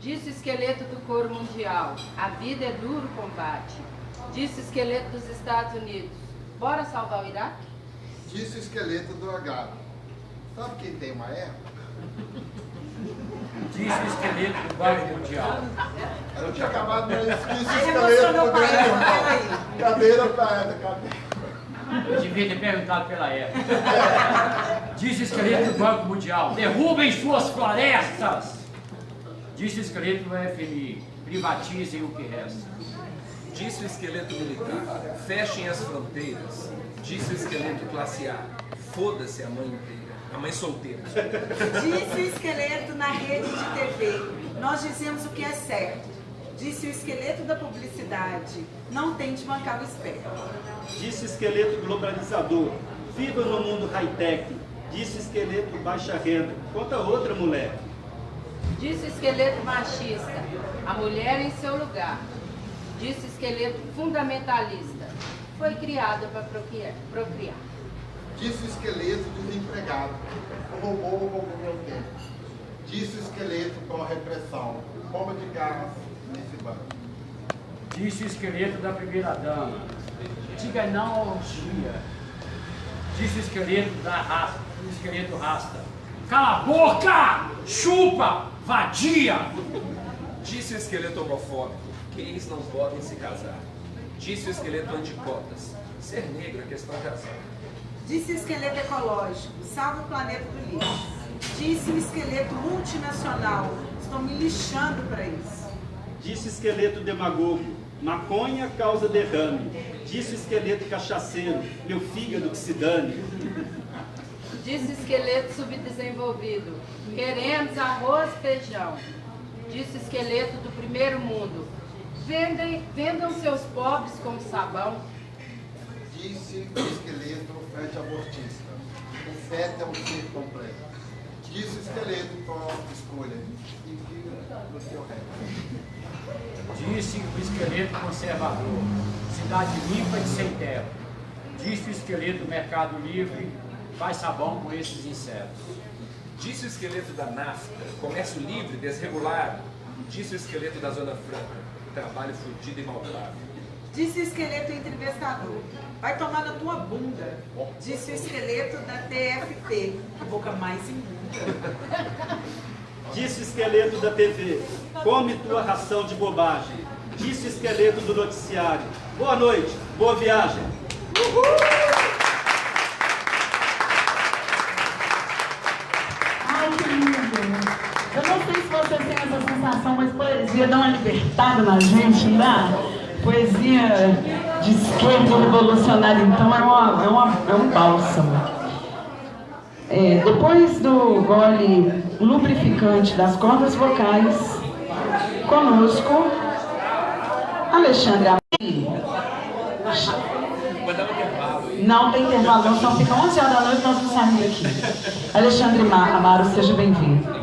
Disse o esqueleto do coro mundial, a vida é duro combate. Disse o esqueleto dos Estados Unidos, bora salvar o Iraque? Disse o esqueleto do Agave, sabe quem tem uma erva? Disse o esqueleto do Banco Mundial. Eu não tinha acabado, mas disse o esqueleto do Grêmio. Cadeira pra ela, cadeira. Eu devia ter perguntado pela época. Disse o esqueleto do Banco Mundial, derrubem suas florestas. Disse o esqueleto do FMI, privatizem o que resta. Disse o esqueleto militar, fechem as fronteiras. Disse o esqueleto classe A, foda-se a mãe inteira, a mãe solteira. Disse o esqueleto na rede de TV, nós dizemos o que é certo. Disse o esqueleto da publicidade, não tente bancar o esperto. Disse o esqueleto globalizador, viva no mundo high-tech. Disse o esqueleto baixa renda, conta outra moleque. Disse o esqueleto machista, a mulher em seu lugar. Disse o esqueleto fundamentalista, foi criado para procriar. Disse o esqueleto desempregado, o robô roubou meu tempo. Disse o esqueleto pró-repressão, bomba de gás nesse banco. Disse o esqueleto da primeira dama, diga não ao dia. Disse o esqueleto da raça, o esqueleto rasta, cala a boca, chupa, vadia. Disse o esqueleto homofóbico, gays não podem se casar. Disse o esqueleto anticotas, ser negro é questão de azar. Disse o esqueleto ecológico, salva o planeta do lixo. Disse o esqueleto multinacional, estou me lixando para isso. Disse o esqueleto demagogo, maconha causa derrame. Disse o esqueleto cachaceiro, meu fígado que se dane. Disse o esqueleto subdesenvolvido, queremos arroz e feijão. Disse o esqueleto do primeiro mundo, vendam seus pobres como sabão. Disse o esqueleto anti-abortista, o feto é um ser completo. Disse o esqueleto pró-escolha, e fica no seu reto. Disse o esqueleto conservador, cidade limpa e sem terra. Disse o esqueleto mercado livre, faz sabão com esses insetos. Disse o esqueleto da NAFTA, comércio livre, desregulado. Disse o esqueleto da Zona Franca, trabalho fudido e maltrado. Disse o esqueleto entrevistador, vai tomar na tua bunda. Disse o esqueleto da TFT, a boca mais imunda. Disse o esqueleto da TV, come tua ração de bobagem. Disse o esqueleto do noticiário, boa noite, boa viagem. Ai, que lindo! Eu não sei se vocês têm essa sensação, mas poesia dá uma libertada na gente, não dá? Poesia de esquerda revolucionária, então, é um bálsamo. Depois do gole lubrificante das cordas vocais, conosco, Alexandre Amaro. Não tem intervalo, não, só fica 11 horas da noite, nós vamos sair daqui. Alexandre Amaro, seja bem-vindo.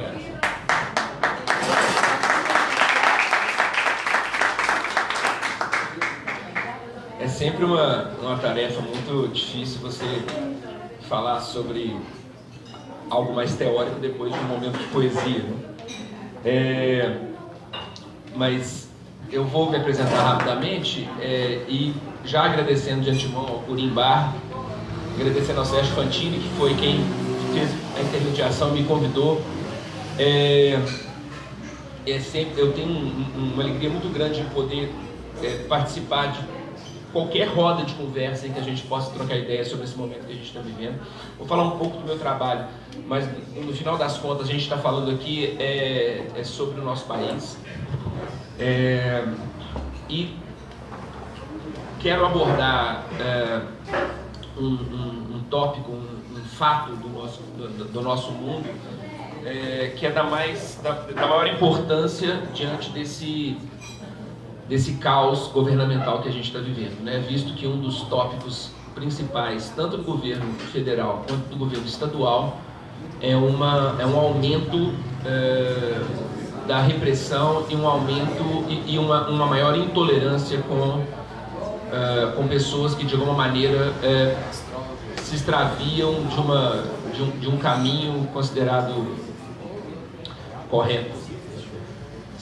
É sempre uma tarefa muito difícil você falar sobre algo mais teórico depois de um momento de poesia, né? Mas eu vou me apresentar rapidamente e já agradecendo de antemão ao Curimbar, agradecendo ao Sérgio Fantini, que foi quem fez a intermediação e me convidou. Eu tenho uma alegria muito grande de poder participar de qualquer roda de conversa em que a gente possa trocar ideias sobre esse momento que a gente está vivendo. Vou falar um pouco do meu trabalho, mas no final das contas a gente está falando aqui sobre o nosso país. E quero abordar um tópico, um fato do nosso mundo que é da maior importância diante desse caos governamental que a gente está vivendo, né? Visto que um dos tópicos principais, tanto do governo federal quanto do governo estadual, é um aumento da repressão e um aumento e uma maior intolerância com pessoas que de alguma maneira se extraviam de um caminho considerado correto.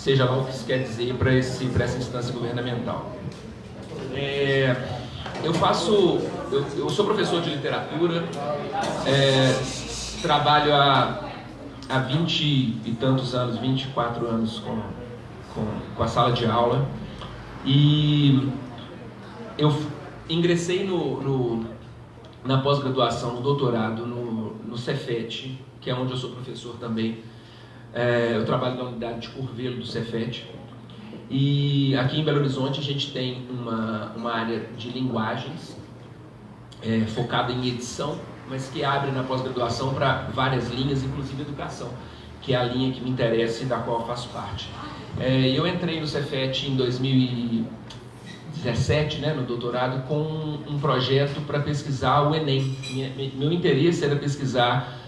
seja lá o que isso quer dizer para essa instância governamental. Eu sou professor de literatura, trabalho há 20 e tantos anos, 24 anos com a sala de aula, e eu ingressei na pós-graduação, no doutorado, no Cefet, que é onde eu sou professor também. Eu trabalho na unidade de Curvelo do Cefet. E aqui em Belo Horizonte a gente tem uma área de linguagens focada em edição, mas que abre na pós-graduação para várias linhas, inclusive educação, que é a linha que me interessa e da qual eu faço parte. Eu entrei no Cefet em 2017, no doutorado, com um projeto para pesquisar o Enem. Meu interesse era pesquisar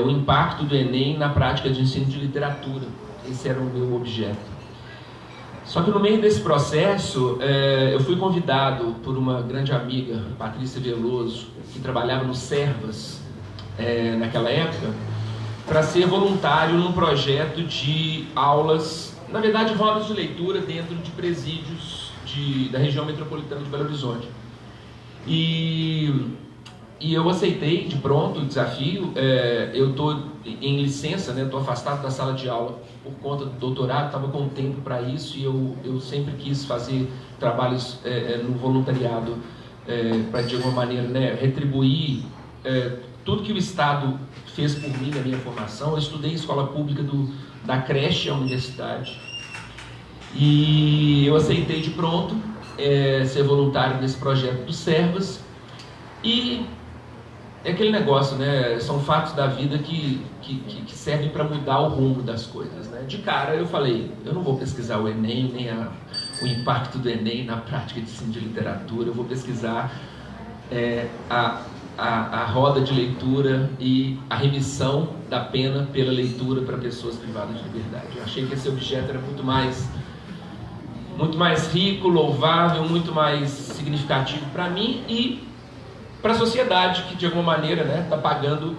o impacto do Enem na prática de ensino de literatura. Esse era o meu objeto. Só que no meio desse processo, eu fui convidado por uma grande amiga, Patrícia Veloso, que trabalhava no Servas naquela época, para ser voluntário num projeto de aulas, na verdade rodas de leitura dentro de presídios da região metropolitana de Belo Horizonte. E eu aceitei de pronto o desafio. Eu estou em licença, estou afastado da sala de aula por conta do doutorado, estava com tempo para isso, e eu sempre quis fazer trabalhos no voluntariado para, de alguma maneira, retribuir tudo que o Estado fez por mim na minha formação. Eu estudei em escola pública da creche à universidade, e eu aceitei de pronto ser voluntário nesse projeto do Servas. E é aquele negócio, são fatos da vida que servem para mudar o rumo das coisas, De cara eu falei, eu não vou pesquisar o Enem, nem o impacto do Enem na prática de ensino de literatura. Eu vou pesquisar a roda de leitura e a remissão da pena pela leitura para pessoas privadas de liberdade. Eu achei que esse objeto era muito mais rico, louvável, muito mais significativo para mim e para a sociedade, que de alguma maneira está pagando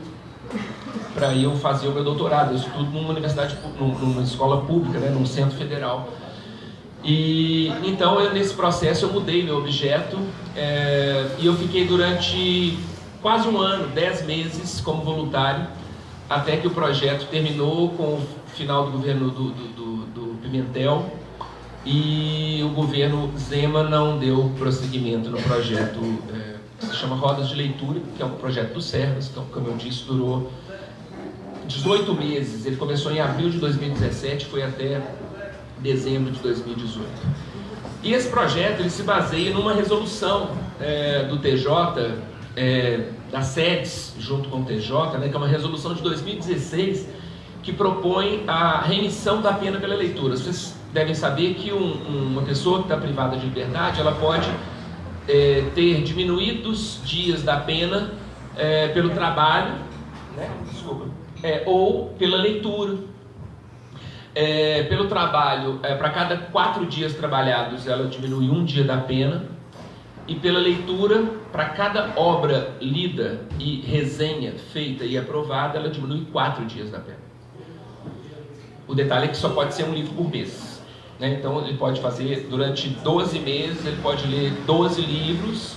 para eu fazer o meu doutorado. Eu estudo numa universidade, numa escola pública, num centro federal. E então nesse processo eu mudei meu objeto, e eu fiquei durante quase um ano, 10 meses como voluntário, até que o projeto terminou com o final do governo do Pimentel, e o governo Zema não deu prosseguimento no projeto que se chama Rodas de Leitura, que é um projeto do Servas. Então, como eu disse, durou 18 meses. Ele começou em abril de 2017, foi até dezembro de 2018. E esse projeto ele se baseia numa resolução do TJ, das SEDES, junto com o TJ, que é uma resolução de 2016, que propõe a remissão da pena pela leitura. Vocês devem saber que uma pessoa que está privada de liberdade, ela pode ter diminuídos dias da pena pelo trabalho, ou pela leitura. Pelo trabalho, para cada 4 dias trabalhados, ela diminui 1 dia da pena, e pela leitura, para cada obra lida e resenha feita e aprovada, ela diminui 4 dias da pena. O detalhe é que só pode ser um livro por mês. Então ele pode fazer durante 12 meses, ele pode ler 12 livros,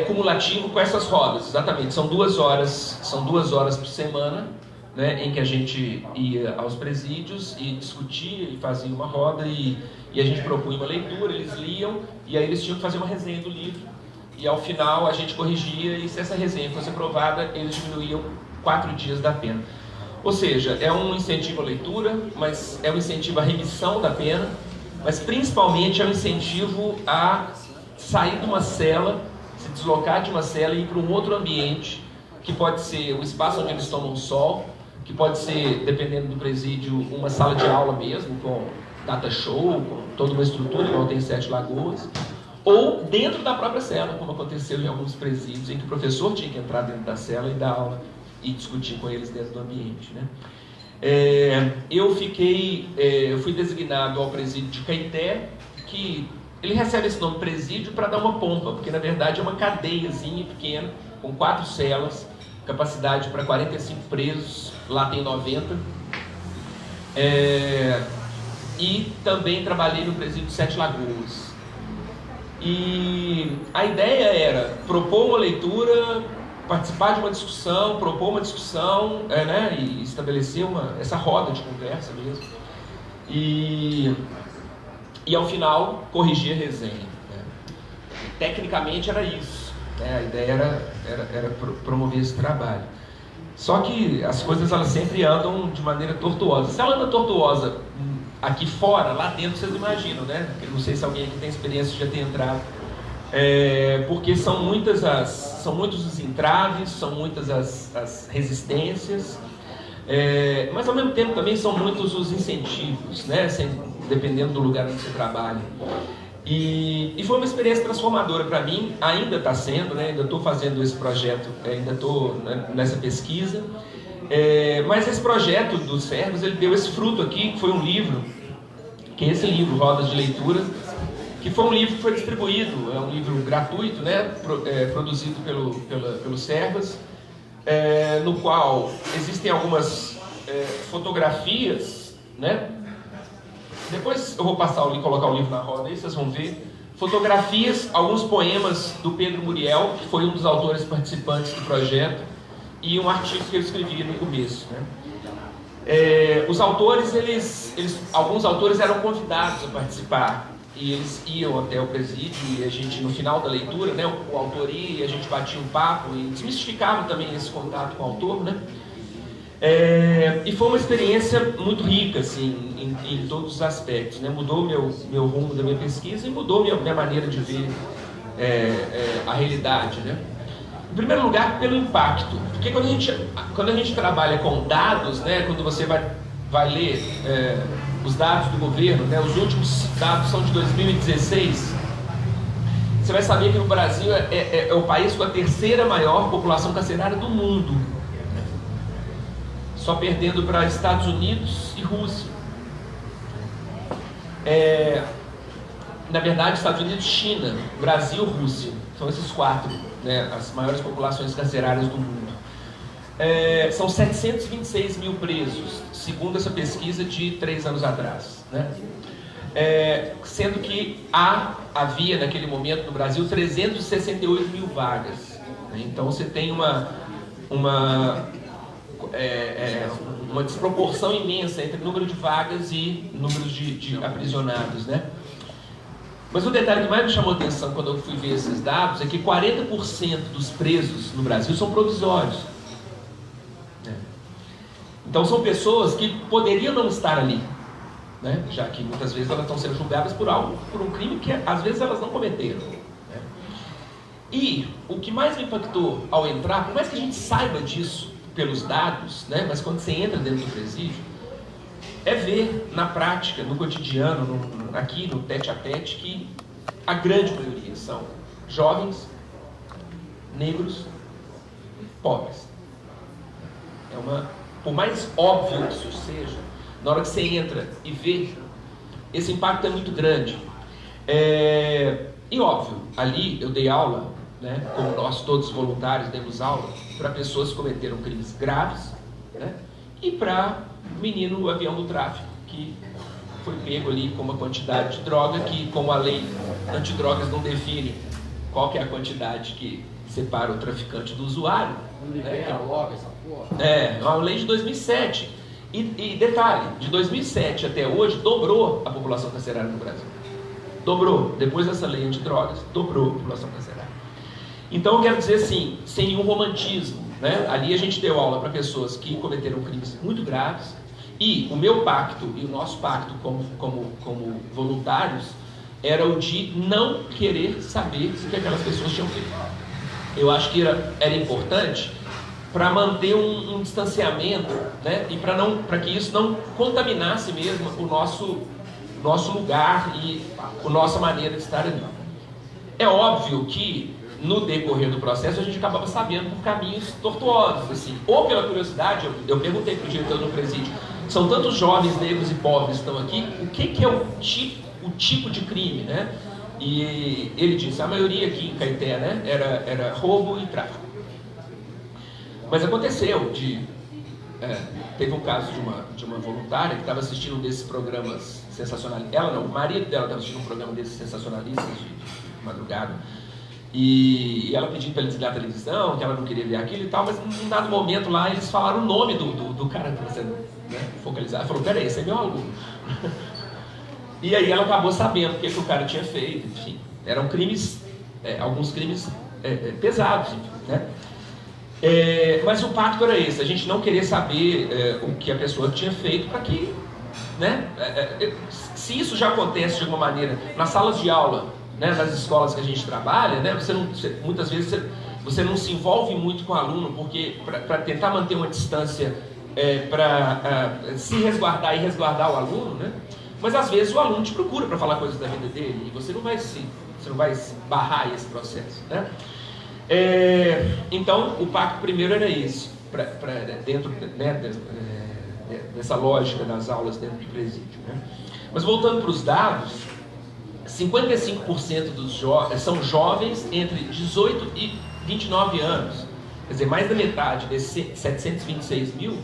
cumulativo com essas rodas, exatamente, são 2 horas por semana, em que a gente ia aos presídios e discutia e fazia uma roda, e a gente propunha uma leitura, eles liam, e aí eles tinham que fazer uma resenha do livro, e ao final a gente corrigia, e se essa resenha fosse aprovada, eles diminuíam 4 dias da pena. Ou seja, é um incentivo à leitura, mas é um incentivo à remissão da pena, mas principalmente é um incentivo a sair de uma cela, se deslocar de uma cela e ir para um outro ambiente, que pode ser o espaço onde eles tomam sol, que pode ser, dependendo do presídio, uma sala de aula mesmo, com data show, com toda uma estrutura, igual tem 7 Lagoas, ou dentro da própria cela, como aconteceu em alguns presídios, em que o professor tinha que entrar dentro da cela e dar aula e discutir com eles dentro do ambiente. Eu fui designado ao presídio de Caeté, que ele recebe esse nome presídio para dar uma pompa, porque na verdade é uma cadeiazinha pequena, com 4 celas, capacidade para 45 presos, lá tem 90, E também trabalhei no presídio Sete Lagoas. E a ideia era propor uma leitura, participar de uma discussão, propor uma discussão, né, e estabelecer essa roda de conversa mesmo. E ao final, corrigir a resenha. Né. Tecnicamente era isso. Né, a ideia era promover esse trabalho. Só que as coisas elas sempre andam de maneira tortuosa. Se ela anda tortuosa aqui fora, lá dentro vocês imaginam, né? Eu não sei se alguém aqui tem experiência de já ter entrado. Porque são muitos os entraves, são muitas as resistências, mas ao mesmo tempo também são muitos os incentivos, né? Dependendo do lugar onde você trabalha. E foi uma experiência transformadora para mim, ainda está sendo, né? Ainda estou fazendo esse projeto, ainda estou nessa pesquisa. Mas esse projeto dos servos, ele deu esse fruto aqui, que foi um livro, que é esse livro, Rodas de Leitura, que foi um livro que foi distribuído, é um livro gratuito, né? Produzido pelos servos, no qual existem algumas fotografias, né? Depois eu vou colocar o livro na roda aí, vocês vão ver. Fotografias, alguns poemas do Pedro Muriel, que foi um dos autores participantes do projeto, e um artigo que eu escrevi no começo. Né? Os autores, alguns autores eram convidados a participar, e eles iam até o presídio, e a gente, no final da leitura, né, o autor ia, e a gente batia um papo, e desmistificava também esse contato com o autor, né? E foi uma experiência muito rica, assim, em todos os aspectos, né? Mudou meu rumo da minha pesquisa e mudou minha maneira de ver a realidade, né? Em primeiro lugar, pelo impacto, porque quando a gente trabalha com dados, né? Quando você vai ler os dados do governo, né? Os últimos dados são de 2016. Você vai saber que o Brasil é o país com a terceira maior população carcerária do mundo. Só perdendo para Estados Unidos e Rússia. Na verdade, Estados Unidos, China, Brasil, Rússia. São esses quatro, né, as maiores populações carcerárias do mundo. São 726 mil presos, segundo essa pesquisa de 3 anos atrás. Né? Sendo que havia, naquele momento, no Brasil, 368 mil vagas. Né? Então, você tem uma desproporção imensa entre número de vagas e número de aprisionados, né? Mas o detalhe que mais me chamou a atenção quando eu fui ver esses dados é que 40% dos presos no Brasil são provisórios, né? Então são pessoas que poderiam não estar ali, né? Já que muitas vezes elas estão sendo julgadas por um crime que às vezes elas não cometeram, né? E o que mais me impactou ao entrar, por mais que a gente saiba disso pelos dados, né? Mas quando você entra dentro do presídio, é ver na prática, no cotidiano, aqui no tete-a-tete, que a grande maioria são jovens, negros, pobres. Por mais óbvio que isso seja, na hora que você entra e vê, esse impacto é muito grande. E óbvio, ali eu dei aula, né? Como nós todos voluntários demos aula para pessoas que cometeram crimes graves, né? E para o menino do avião do tráfico, que foi pego ali com uma quantidade de droga que, como a lei antidrogas não define qual que é a quantidade que separa o traficante do usuário. É uma lei de 2007. E detalhe, de 2007 até hoje, dobrou a população carcerária no Brasil. Dobrou. Depois dessa lei antidrogas, dobrou a população carcerária. Então, eu quero dizer assim, sem nenhum romantismo, né? Ali a gente deu aula para pessoas que cometeram crimes muito graves, e o meu pacto e o nosso pacto como voluntários era o de não querer saber o que aquelas pessoas tinham feito. Eu acho que era importante para manter um distanciamento, né? E para que isso não contaminasse mesmo o nosso lugar e a nossa maneira de estar ali. É óbvio que no decorrer do processo a gente acabava sabendo por caminhos tortuosos, assim, ou pela curiosidade. Eu perguntei para o diretor do presídio: são tantos jovens negros e pobres que estão aqui, o que é o tipo de crime, né? E ele disse: a maioria aqui em Caeté, né, era roubo e tráfico. Mas aconteceu de teve um caso de uma voluntária que estava assistindo um desses programas sensacionalistas. Ela não, o marido dela estava assistindo um programa desses sensacionalistas de madrugada. E ela pedindo para ele desligar a televisão, que ela não queria ver aquilo e tal, mas num dado momento lá eles falaram o nome do cara que estava sendo focalizado. Ela falou, peraí, esse é meu aluno. E aí ela acabou sabendo o que o cara tinha feito, enfim. Eram crimes, alguns crimes pesados, né? Mas o pacto era esse, a gente não querer saber o que a pessoa tinha feito para que, né? Se isso já acontece de alguma maneira nas salas de aula, né, nas escolas que a gente trabalha, né, muitas vezes você não se envolve muito com o aluno porque para tentar manter uma distância, para se resguardar e resguardar o aluno, né? Mas às vezes o aluno te procura para falar coisas da vida dele e você não vai se barrar esse processo, né? Então o pacto primeiro era esse, dentro, né, dessa lógica das aulas dentro do presídio, né? Mas voltando para os dados, 55% dos são jovens entre 18 e 29 anos. Quer dizer, mais da metade desses 726 mil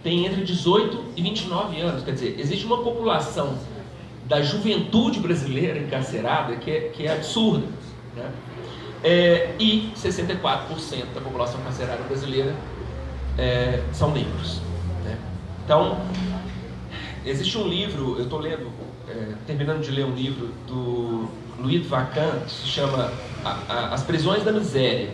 tem entre 18 e 29 anos. Quer dizer, existe uma população da juventude brasileira encarcerada que é absurda, né? E 64% da população carcerária brasileira são negros, né? Então, existe um livro, eu estou lendo, terminando de ler um livro do Louis Vacan, que se chama As Prisões da Miséria.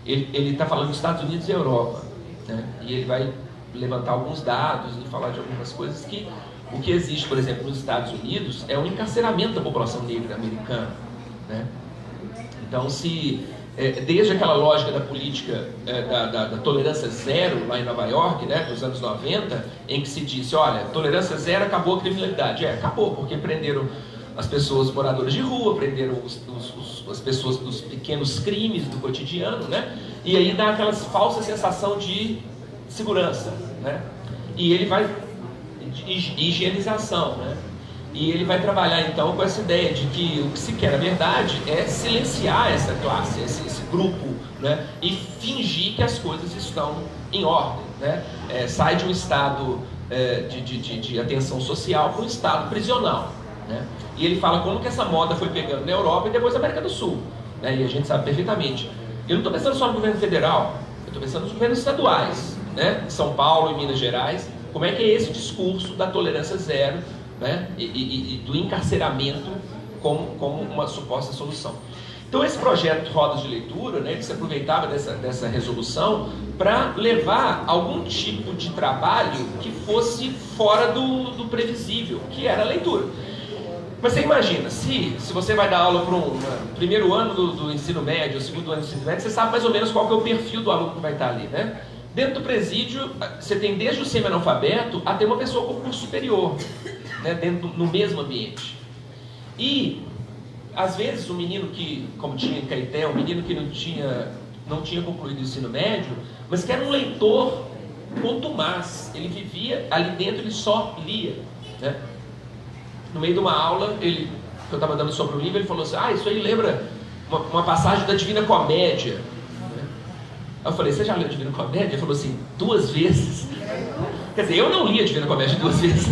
Ele está falando dos Estados Unidos e Europa, né? E ele vai levantar alguns dados e falar de algumas coisas que o que existe, por exemplo, nos Estados Unidos é um encarceramento da população negra americana, né? Então, desde aquela lógica da política da tolerância zero lá em Nova York, né, dos anos 90, em que se disse, olha, tolerância zero, acabou a criminalidade. Acabou, porque prenderam as pessoas moradoras de rua, prenderam as pessoas dos pequenos crimes do cotidiano, né? E aí dá aquela falsa sensação de segurança, né? E ele vai higienização, né? E ele vai trabalhar então com essa ideia de que o que se quer, na verdade, é silenciar essa classe, esse grupo, né? E fingir que as coisas estão em ordem, né? Sai de um estado de atenção social para um estado prisional, né? E ele fala como que essa moda foi pegando na Europa e depois na América do Sul, né? E a gente sabe perfeitamente. Eu não estou pensando só no governo federal, eu estou pensando nos governos estaduais, né? São Paulo e Minas Gerais. Como é que é esse discurso da tolerância zero, né? E do encarceramento como uma suposta solução? Então esse projeto Rodas de Leitura, né, que se aproveitava dessa resolução para levar algum tipo de trabalho que fosse fora do previsível, que era a leitura. Mas você imagina, se você vai dar aula para um primeiro ano do ensino médio, segundo ano do ensino médio, você sabe mais ou menos qual que é o perfil do aluno que vai estar ali, né? Dentro do presídio, você tem desde o semi-analfabeto até uma pessoa com curso superior, né, no mesmo ambiente. E, às vezes, o menino que, como tinha em Caeté, um menino que não tinha concluído o ensino médio, mas que era um leitor contumaz, ele vivia ali dentro, ele só lia, né? No meio de uma aula, que eu estava dando sobre o livro, ele falou assim, isso aí lembra uma passagem da Divina Comédia. Eu falei, você já leu a Divina Comédia? Ele falou assim, 2 vezes. Quer dizer, eu não li a Divina Comédia 2 vezes.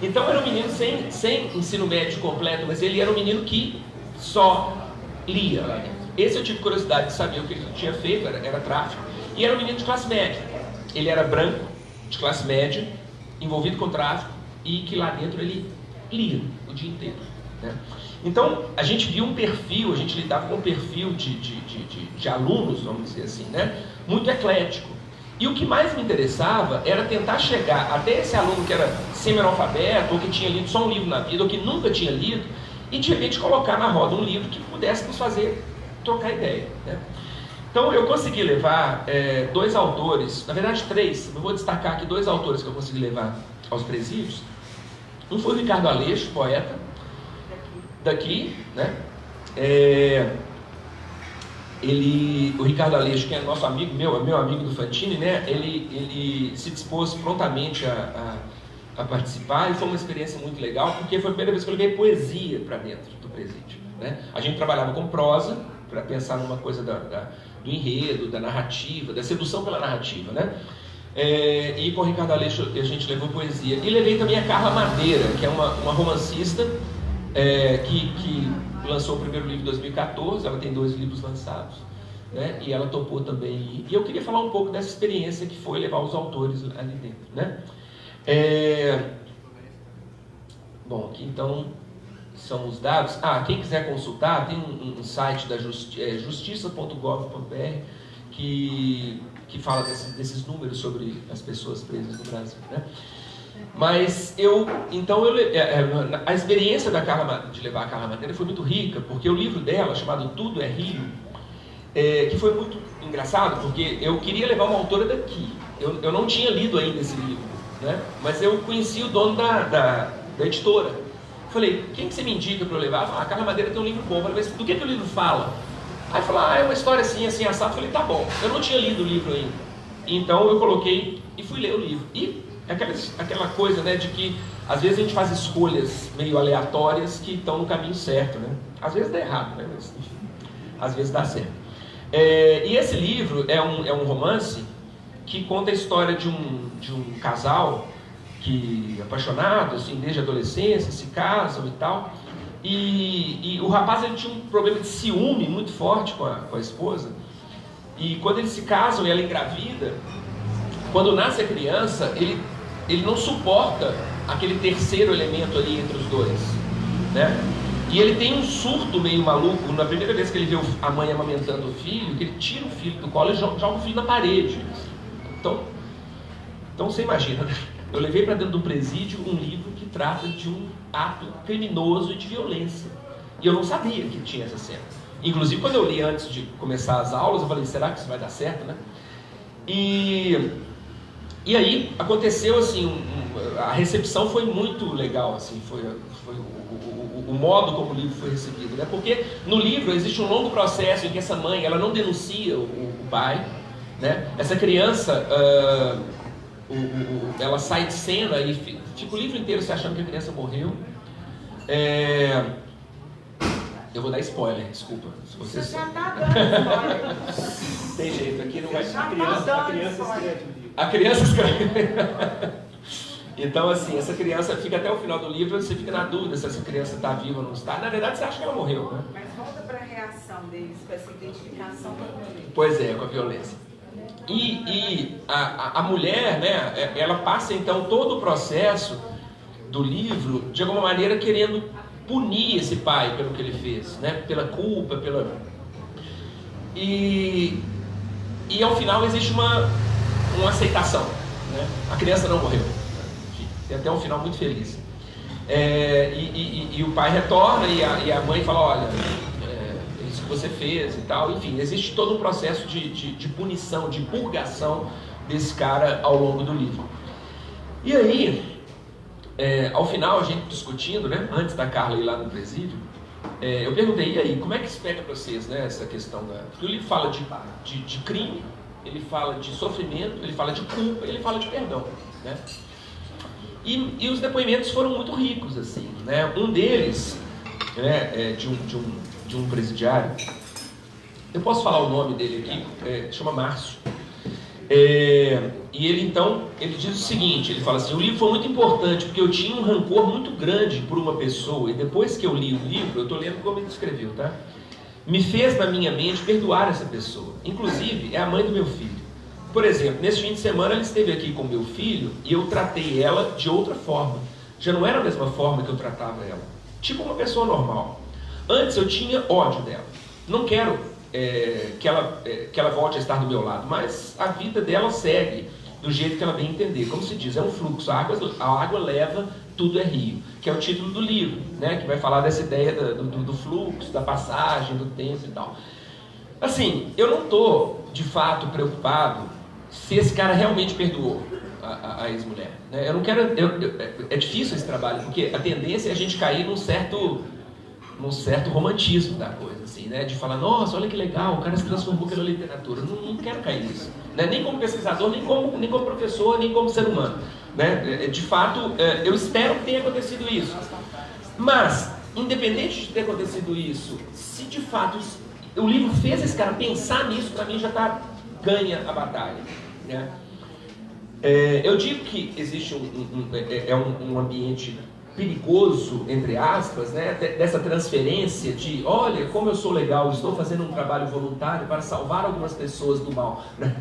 Então era um menino sem ensino médio completo, mas ele era um menino que só lia lá dentro. Esse eu tive curiosidade de saber o que ele tinha feito, era tráfico. E era um menino de classe média. Ele era branco, de classe média, envolvido com tráfico, e que lá dentro ele lia o dia inteiro, né? Então, a gente viu um perfil, a gente lidava com um perfil de alunos, vamos dizer assim, né? Muito eclético. E o que mais me interessava era tentar chegar até esse aluno que era semi-analfabeto, ou que tinha lido só um livro na vida, ou que nunca tinha lido, e de repente colocar na roda um livro que pudesse nos fazer trocar ideia, né? Então, eu consegui levar 2 autores, na verdade 3, eu vou destacar aqui 2 autores que eu consegui levar aos presídios. Um foi o Ricardo Aleixo, poeta, daqui, né? O Ricardo Aleixo, que é nosso amigo, meu amigo do Fantini, né? Ele se dispôs prontamente a participar, e foi uma experiência muito legal, porque foi a primeira vez que eu levei poesia para dentro do presídio, né? A gente trabalhava com prosa, para pensar numa coisa do enredo, da narrativa, da sedução pela narrativa, né? E com o Ricardo Aleixo a gente levou poesia. E levei também a Carla Madeira, que é uma romancista que lançou o primeiro livro em 2014, ela tem 2 livros lançados, né? E ela topou também. E eu queria falar um pouco dessa experiência que foi levar os autores ali dentro, né? Bom, aqui então são os dados. Quem quiser consultar, tem um site da justiça.gov.br que fala desses números sobre as pessoas presas no Brasil, né? Mas a experiência de levar a Carla Madeira foi muito rica, porque o livro dela, chamado Tudo é Rio, que foi muito engraçado, porque eu queria levar uma autora daqui. Eu não tinha lido ainda esse livro, né? Mas eu conheci o dono da editora. Falei, quem que você me indica para eu levar? A Carla Madeira tem um livro bom. Falei, mas do que o livro fala? Aí falou, é uma história assim, assim, assado. Falei, tá bom. Eu não tinha lido o livro ainda. Então eu coloquei e fui ler o livro. E aquela coisa, né, de que às vezes a gente faz escolhas meio aleatórias que estão no caminho certo, né? Às vezes dá errado, né? Mas, enfim, às vezes dá certo. E esse livro é um romance que conta a história de um casal que apaixonado, assim, desde a adolescência, se casam e tal. E o rapaz, ele tinha um problema de ciúme muito forte com a esposa. E quando eles se casam e ela engravida, quando nasce a criança, ele não suporta aquele terceiro elemento ali entre os dois, né? E ele tem um surto meio maluco, na primeira vez que ele vê a mãe amamentando o filho, que ele tira o filho do colo e joga o filho na parede. Então você imagina, né? Eu levei para dentro do presídio um livro que trata de um ato criminoso e de violência. E eu não sabia que tinha essa cena. Inclusive, quando eu li antes de começar as aulas, eu falei, será que isso vai dar certo, né? E aí aconteceu assim, a recepção foi muito legal, assim, foi o modo como o livro foi recebido, né? Porque no livro existe um longo processo em que essa mãe, ela não denuncia o pai, né? Essa criança, ela sai de cena e fica o livro inteiro se achando que a criança morreu. Eu vou dar spoiler, desculpa. Se você já tá dando spoiler. Tem jeito, aqui não vai... A criança escreve. A criança escreve. Então, assim, essa criança fica até o final do livro, você fica na dúvida se essa criança está viva ou não está. Na verdade, você acha que ela morreu, né? Mas volta para a reação deles, com essa identificação com a violência. Pois é, com a violência. E a mulher, né, ela passa então todo o processo do livro, de alguma maneira, querendo punir esse pai pelo que ele fez, né? Pela culpa, E ao final existe uma aceitação, né? A criança não morreu. Enfim, tem até um final muito feliz. E o pai retorna e a mãe fala, olha, isso que você fez e tal. Enfim, existe todo um processo de punição, de purgação desse cara ao longo do livro. E aí, ao final, a gente discutindo, né, antes da Carla ir lá no presídio, eu perguntei, e aí, como é que se pega para vocês, né, essa questão da... Porque o livro fala de crime, ele fala de sofrimento, ele fala de culpa, ele fala de perdão, né? E os depoimentos foram muito ricos, assim, né? Um deles, né, de um presidiário, eu posso falar o nome dele aqui, chama Márcio. E ele então, ele diz o seguinte, ele fala assim, o livro foi muito importante porque eu tinha um rancor muito grande por uma pessoa e depois que eu li o livro, eu estou lendo como ele escreveu, tá? Me fez na minha mente perdoar essa pessoa, inclusive é a mãe do meu filho. Por exemplo, nesse fim de semana ela esteve aqui com meu filho e eu tratei ela de outra forma. Já não era a mesma forma que eu tratava ela, tipo uma pessoa normal. Antes eu tinha ódio dela, não quero que ela volte a estar do meu lado, mas a vida dela segue do jeito que ela bem entender. Como se diz, é um fluxo, a água leva, tudo é rio, que é o título do livro, né, que vai falar dessa ideia do fluxo, da passagem, do tempo e tal. Assim, eu não estou de fato preocupado se esse cara realmente perdoou a ex-mulher, né? Eu não quero, é difícil esse trabalho, porque a tendência é a gente cair num certo romantismo da coisa, assim, né? De falar, nossa, olha que legal, o cara se transformou pela literatura. Não quero cair nisso, né? Nem como pesquisador, nem como professor, nem como ser humano, né? De fato, eu espero que tenha acontecido isso. Mas, independente de ter acontecido isso, se de fato o livro fez esse cara pensar nisso, para mim já ganha a batalha, né? Eu digo que existe um ambiente perigoso, entre aspas, né, dessa transferência de, olha, como eu sou legal, estou fazendo um trabalho voluntário para salvar algumas pessoas do mal. Né?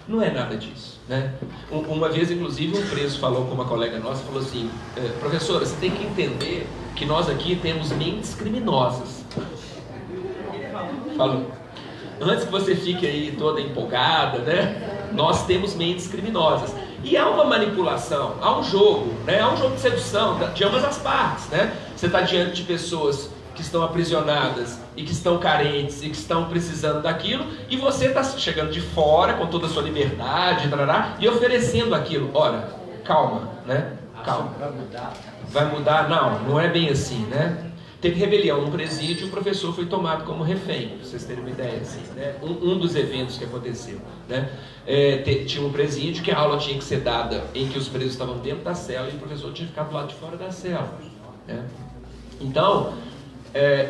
Não é nada disso. Né? Uma vez, inclusive, um preso falou com uma colega nossa, falou assim, professora, você tem que entender que nós aqui temos mentes criminosas. Falou. Antes que você fique aí toda empolgada, né? Nós temos mentes criminosas. E há uma manipulação, há um jogo, né? Há um jogo de sedução de ambas as partes, né? Você está diante de pessoas que estão aprisionadas e que estão carentes e que estão precisando daquilo, e você está chegando de fora com toda a sua liberdade, e oferecendo aquilo. Ora, calma, né? Calma. Vai mudar? Não é bem assim, né? Teve rebelião no presídio, o professor foi tomado como refém, para vocês terem uma ideia, assim, né? Um dos eventos que aconteceu, né? Tinha um presídio que a aula tinha que ser dada em que os presos estavam dentro da cela e o professor tinha ficado do lado de fora da cela, né? Então,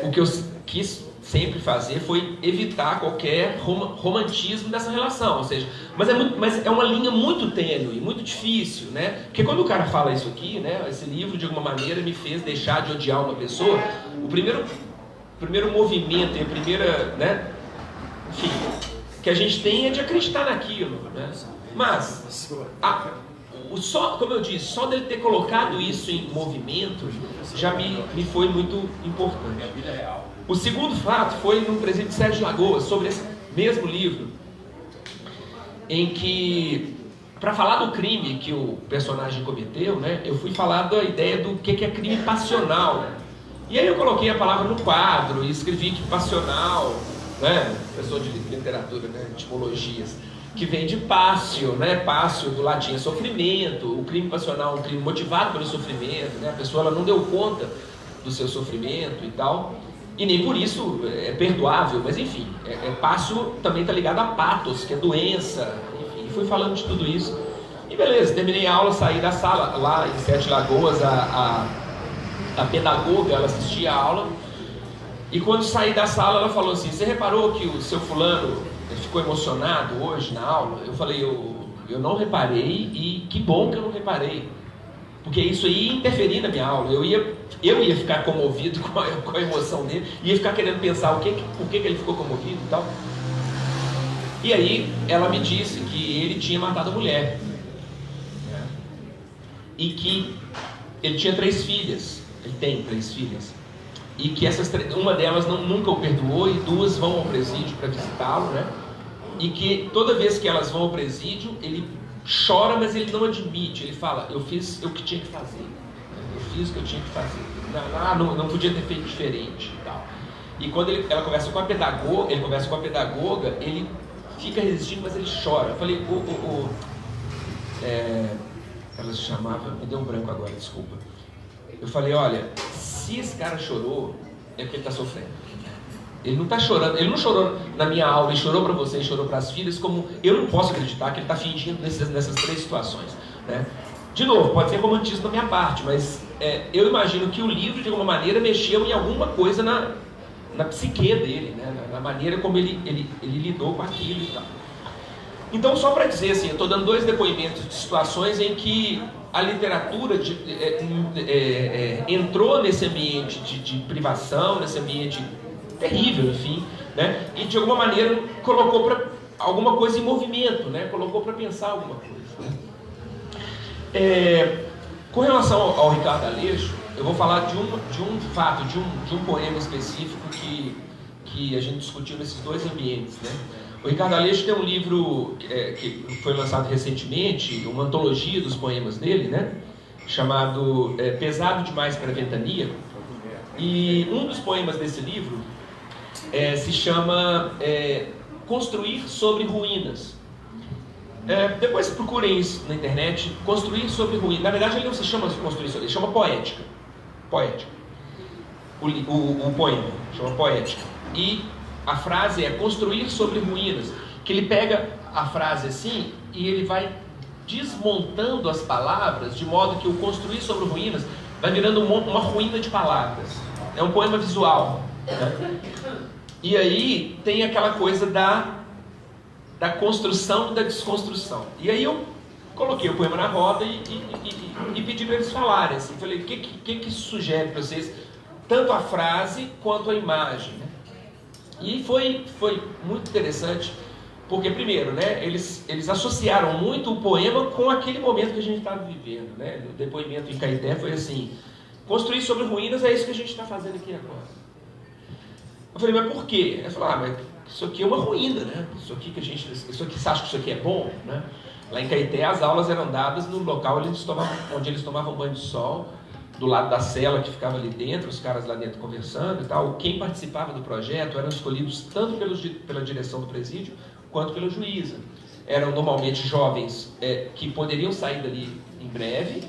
o que eu quis sempre fazer foi evitar qualquer romantismo dessa relação, ou seja, mas é uma linha muito tênue, muito difícil, né? Porque quando o cara fala isso aqui, né, esse livro de alguma maneira me fez deixar de odiar uma pessoa, o primeiro movimento e a primeira, né, enfim, que a gente tem é de acreditar naquilo, né? Mas como eu disse, só dele ter colocado isso em movimento já me foi muito importante. É a vida real. O segundo fato foi no presídio de Sete Lagoas, sobre esse mesmo livro, em que, para falar do crime que o personagem cometeu, né, eu fui falar da ideia do que é crime passional. E aí eu coloquei a palavra no quadro e escrevi que passional, né, pessoa de literatura, né, etimologias, que vem de passio, né, passio do latim é sofrimento, o crime passional é um crime motivado pelo sofrimento, né, a pessoa ela não deu conta do seu sofrimento e tal. E nem por isso é perdoável, mas enfim, passio também está ligado a patos, que é doença, enfim, fui falando de tudo isso. E beleza, terminei a aula, saí da sala, lá em Sete Lagoas, a pedagoga, ela assistia a aula, e quando saí da sala, ela falou assim, você reparou que o seu fulano ficou emocionado hoje na aula? Eu falei, eu não reparei, e que bom que eu não reparei. Porque isso aí ia interferir na minha aula, eu ia ficar comovido com a emoção dele, ia ficar querendo pensar por que ele ficou comovido e tal. E aí ela me disse que ele tinha matado a mulher, né? E que ele tinha 3 filhas, ele tem 3 filhas, e que uma delas nunca o perdoou e 2 vão ao presídio para visitá-lo, né? E que toda vez que elas vão ao presídio, ele chora, mas ele não admite. Ele fala, eu fiz o que tinha que fazer. Eu fiz o que eu tinha que fazer. Não podia ter feito diferente e tal. E quando ela conversa com a pedagoga, ele fica resistindo, mas ele chora. Eu falei, ela se chamava, me deu um branco agora, desculpa. Eu falei, olha, se esse cara chorou, é porque ele está sofrendo. Ele não está chorando, ele não chorou na minha aula, ele chorou para você, ele chorou para as filhas, como eu não posso acreditar que ele está fingindo nessas 3 situações, né? De novo, pode ser romantismo da minha parte, mas eu imagino que o livro, de alguma maneira, mexeu em alguma coisa na psique dele, né? Na maneira como ele lidou com aquilo e tal. Então, só para dizer assim, eu estou dando 2 depoimentos de situações em que a literatura entrou nesse ambiente de privação, nesse ambiente terrível, enfim, né? E de alguma maneira colocou alguma coisa em movimento, né? Colocou para pensar alguma coisa, né? Com relação ao Ricardo Aleixo, eu vou falar de um fato, de um poema específico que a gente discutiu nesses 2 ambientes, né? O Ricardo Aleixo tem um livro que foi lançado recentemente, uma antologia dos poemas dele, né? Chamado Pesado Demais para a Ventania. E um dos poemas desse livro se chama Construir sobre Ruínas. Depois procurem isso na internet, Construir sobre Ruínas. Na verdade ele não se chama Construir sobre, ele chama Poética. Poética. O poema chama Poética. E a frase é Construir sobre Ruínas, que ele pega a frase assim e ele vai desmontando as palavras de modo que o Construir sobre Ruínas vai virando uma ruína de palavras. É um poema visual, né? E aí tem aquela coisa da construção e da desconstrução. E aí eu coloquei o poema na roda e pedi para eles falarem. Assim, falei, o que isso sugere para vocês? Tanto a frase quanto a imagem, né? E foi muito interessante, porque primeiro, né, eles associaram muito o poema com aquele momento que a gente estava vivendo, né? O depoimento em Caeté foi assim: construir sobre ruínas é isso que a gente está fazendo aqui agora. Eu falei, mas por quê? Ele falou, mas isso aqui é uma ruína, né? Isso aqui você acha que isso aqui é bom, né? Lá em Caeté as aulas eram dadas no local onde eles tomavam banho de sol, do lado da cela que ficava ali dentro, os caras lá dentro conversando e tal. Quem participava do projeto eram escolhidos tanto pela direção do presídio quanto pela juíza. Eram normalmente jovens que poderiam sair dali em breve,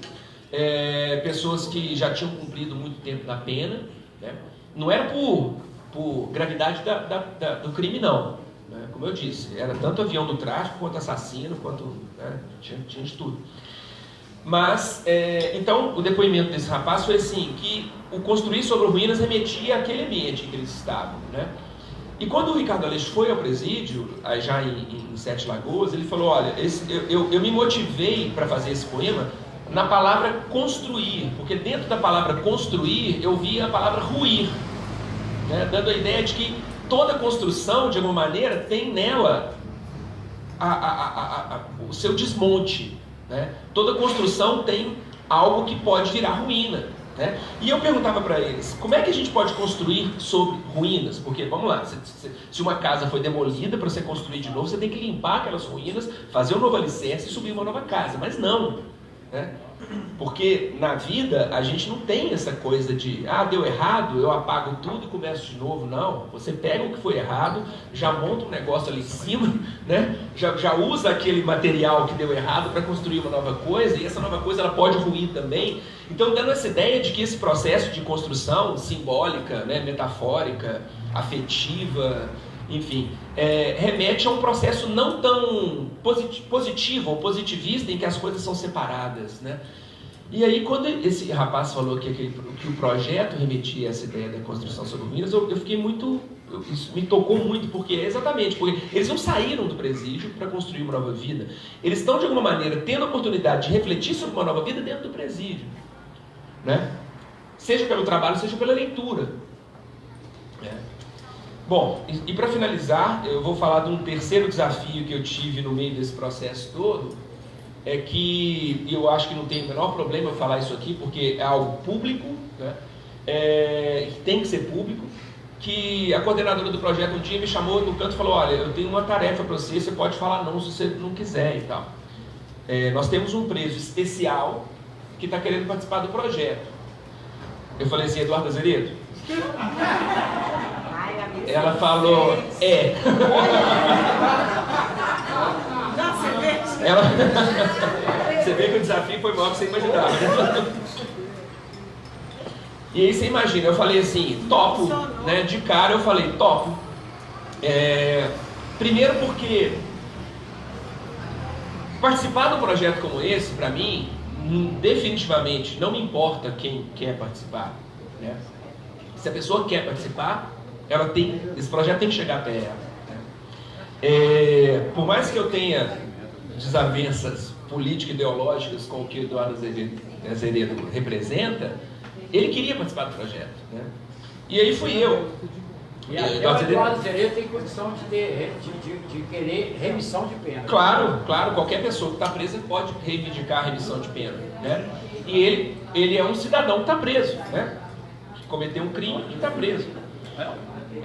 pessoas que já tinham cumprido muito tempo da pena, né? Não era por gravidade do crime, não, né? Como eu disse, era tanto avião do tráfico quanto assassino, quanto, né? tinha de tudo. Mas, então, o depoimento desse rapaz foi assim, que o construir sobre ruínas remetia àquele ambiente em que eles estavam, né? E quando o Ricardo Aleixo foi ao presídio, já em Sete Lagoas, ele falou, olha, eu me motivei para fazer esse poema na palavra construir, porque dentro da palavra construir, eu via a palavra ruir, né? Dando a ideia de que toda construção, de alguma maneira, tem nela o seu desmonte, né? Toda construção tem algo que pode virar ruína, né? E eu perguntava para eles, como é que a gente pode construir sobre ruínas? Porque, vamos lá, se uma casa foi demolida, para você construir de novo, você tem que limpar aquelas ruínas, fazer um novo alicerce e subir uma nova casa. Mas não, né? Porque na vida a gente não tem essa coisa de, deu errado, eu apago tudo e começo de novo. Não, você pega o que foi errado, já monta um negócio ali em cima, né? já usa aquele material que deu errado para construir uma nova coisa, e essa nova coisa ela pode ruir também. Então, dando essa ideia de que esse processo de construção simbólica, né, metafórica, afetiva, enfim, remete a um processo não tão positivo ou positivista em que as coisas são separadas, né? E aí, quando esse rapaz falou que o projeto remetia a essa ideia da construção sobre ruínas, eu fiquei muito... Isso me tocou muito, porque eles não saíram do presídio para construir uma nova vida. Eles estão, de alguma maneira, tendo a oportunidade de refletir sobre uma nova vida dentro do presídio, né? Seja pelo trabalho, seja pela leitura. Bom, e para finalizar, eu vou falar de um terceiro desafio que eu tive no meio desse processo todo, que eu acho que não tem o menor problema eu falar isso aqui, porque é algo público, né? Que tem que ser público, que a coordenadora do projeto um dia me chamou no canto e falou, olha, eu tenho uma tarefa para você, você pode falar não se você não quiser e tal. Nós temos um preso especial que está querendo participar do projeto. Eu falei assim, Eduardo Azeredo? Ela falou, Você vê que o desafio foi maior que você imaginava. E aí você imagina, eu falei assim, topo, né? De cara eu falei, topo. Primeiro porque participar de um projeto como esse, para mim, definitivamente não me importa quem quer participar, né? Se a pessoa quer participar, esse projeto tem que chegar até ela, né? Por mais que eu tenha desavenças político-ideológicas com o que o Eduardo Azeredo representa, ele queria participar do projeto, né? E aí fui eu. E o Eduardo Azeredo tem condição de querer remissão de pena. Claro, qualquer pessoa que está presa pode reivindicar a remissão de pena, né? E ele é um cidadão que está preso, né? Que cometeu um crime e está preso.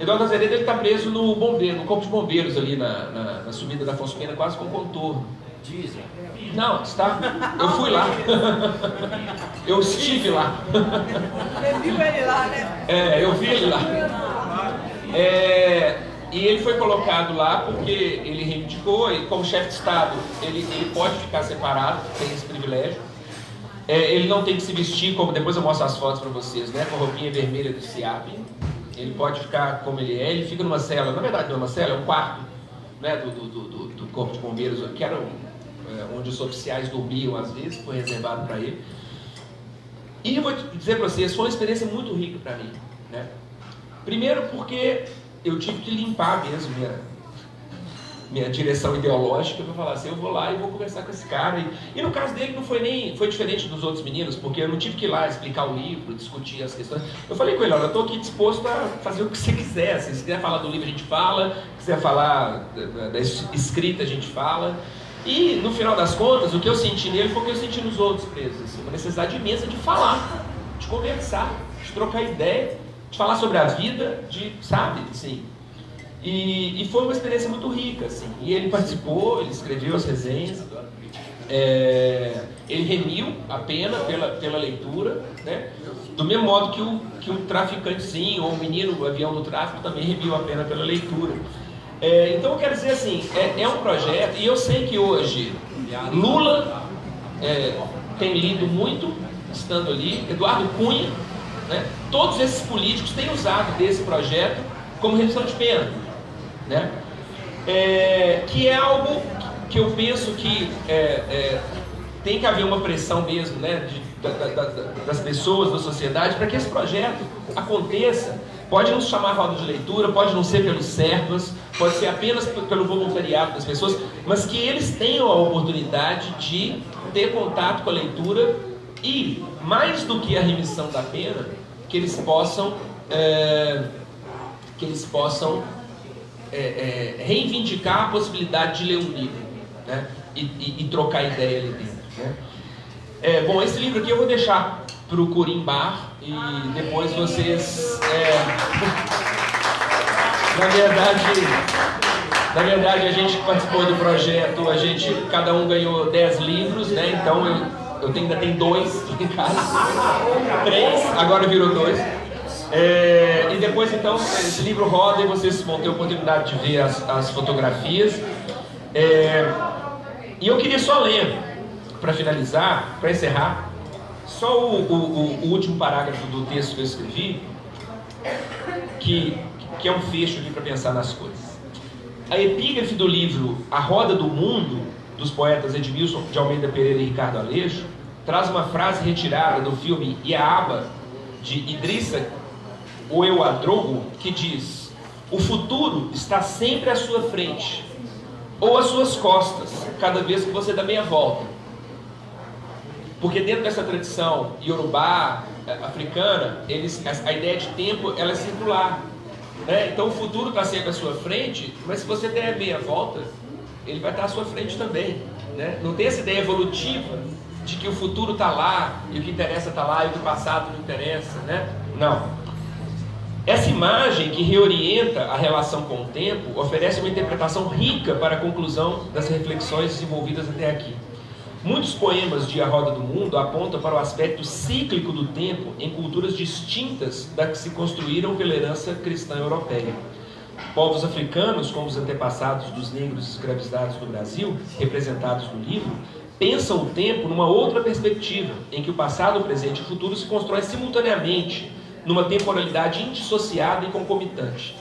Eduardo Azeredo está preso no corpo de bombeiros ali na subida da Afonso Pena, quase com contorno. Dizem. Não, está. Eu fui lá. Eu estive lá. Você viu ele lá, né? Eu vi ele lá. E ele foi colocado lá porque ele reivindicou, e como chefe de Estado, ele pode ficar separado, tem esse privilégio. Ele não tem que se vestir, como depois eu mostro as fotos para vocês, né, com a roupinha vermelha do SIAP. Ele pode ficar como ele é, ele fica numa cela, na verdade não é uma cela, é um quarto, né, do corpo de bombeiros, que era onde os oficiais dormiam às vezes, foi reservado para ele. E eu vou dizer para vocês, foi uma experiência muito rica para mim, né? Primeiro porque eu tive que limpar mesmo minha direção ideológica para falar assim, eu vou lá e vou conversar com esse cara. E no caso dele não foi diferente dos outros meninos, porque eu não tive que ir lá explicar o livro, discutir as questões. Eu falei com ele, olha, eu estou aqui disposto a fazer o que você quiser. Se quiser falar do livro, a gente fala. Se quiser falar da escrita, a gente fala. E, no final das contas, o que eu senti nele foi o que eu senti nos outros presos. Assim, uma necessidade imensa de falar, de conversar, de trocar ideia, de falar sobre a vida, sabe, assim. E foi uma experiência muito rica, assim. E ele participou, ele escreveu as resenhas, ele remiu a pena pela leitura, né? Do mesmo modo que um traficantezinho ou um menino, o avião do tráfico, também remiu a pena pela leitura. Então eu quero dizer assim, é um projeto, e eu sei que hoje Lula tem lido muito, estando ali, Eduardo Cunha, né? Todos esses políticos têm usado desse projeto como redução de pena, né? Que é algo que eu penso que tem que haver uma pressão mesmo, né, das pessoas, da sociedade, para que esse projeto aconteça. Pode não se chamar roda de leitura, pode não ser pelos servas, pode ser apenas pelo voluntariado das pessoas, mas que eles tenham a oportunidade de ter contato com a leitura e, mais do que a remissão da pena, que eles possam reivindicar a possibilidade de ler um livro, né? E trocar ideia ali dentro, né? Bom, esse livro aqui eu vou deixar para o Corimbar e depois vocês... Na verdade, a gente que participou do projeto, cada um ganhou 10 livros, né? Então eu ainda tenho 2 em casa, 3, agora virou 2. E depois então esse livro roda e vocês vão ter a oportunidade de ver as fotografias. E eu queria só ler, para finalizar, para encerrar, só o último parágrafo do texto que eu escrevi, que é um fecho ali para pensar nas coisas. A epígrafe do livro A Roda do Mundo, dos poetas Edmilson de Almeida Pereira e Ricardo Aleixo, traz uma frase retirada do filme Iaaba, de Idrissa Ouedraogo, que diz: o futuro está sempre à sua frente, ou às suas costas, cada vez que você dá meia volta. Porque dentro dessa tradição iorubá, africana, a ideia de tempo ela é circular, né? Então o futuro está sempre à sua frente, mas se você der meia volta, ele vai estar à sua frente também, né? Não tem essa ideia evolutiva de que o futuro está lá, e o que interessa está lá, e o do passado não interessa, né? Não. Essa imagem que reorienta a relação com o tempo oferece uma interpretação rica para a conclusão das reflexões desenvolvidas até aqui. Muitos poemas de A Roda do Mundo apontam para o aspecto cíclico do tempo em culturas distintas das que se construíram pela herança cristã europeia. Povos africanos, como os antepassados dos negros escravizados do Brasil, representados no livro, pensam o tempo numa outra perspectiva, em que o passado, o presente e o futuro se constroem simultaneamente, numa temporalidade indissociada e concomitante.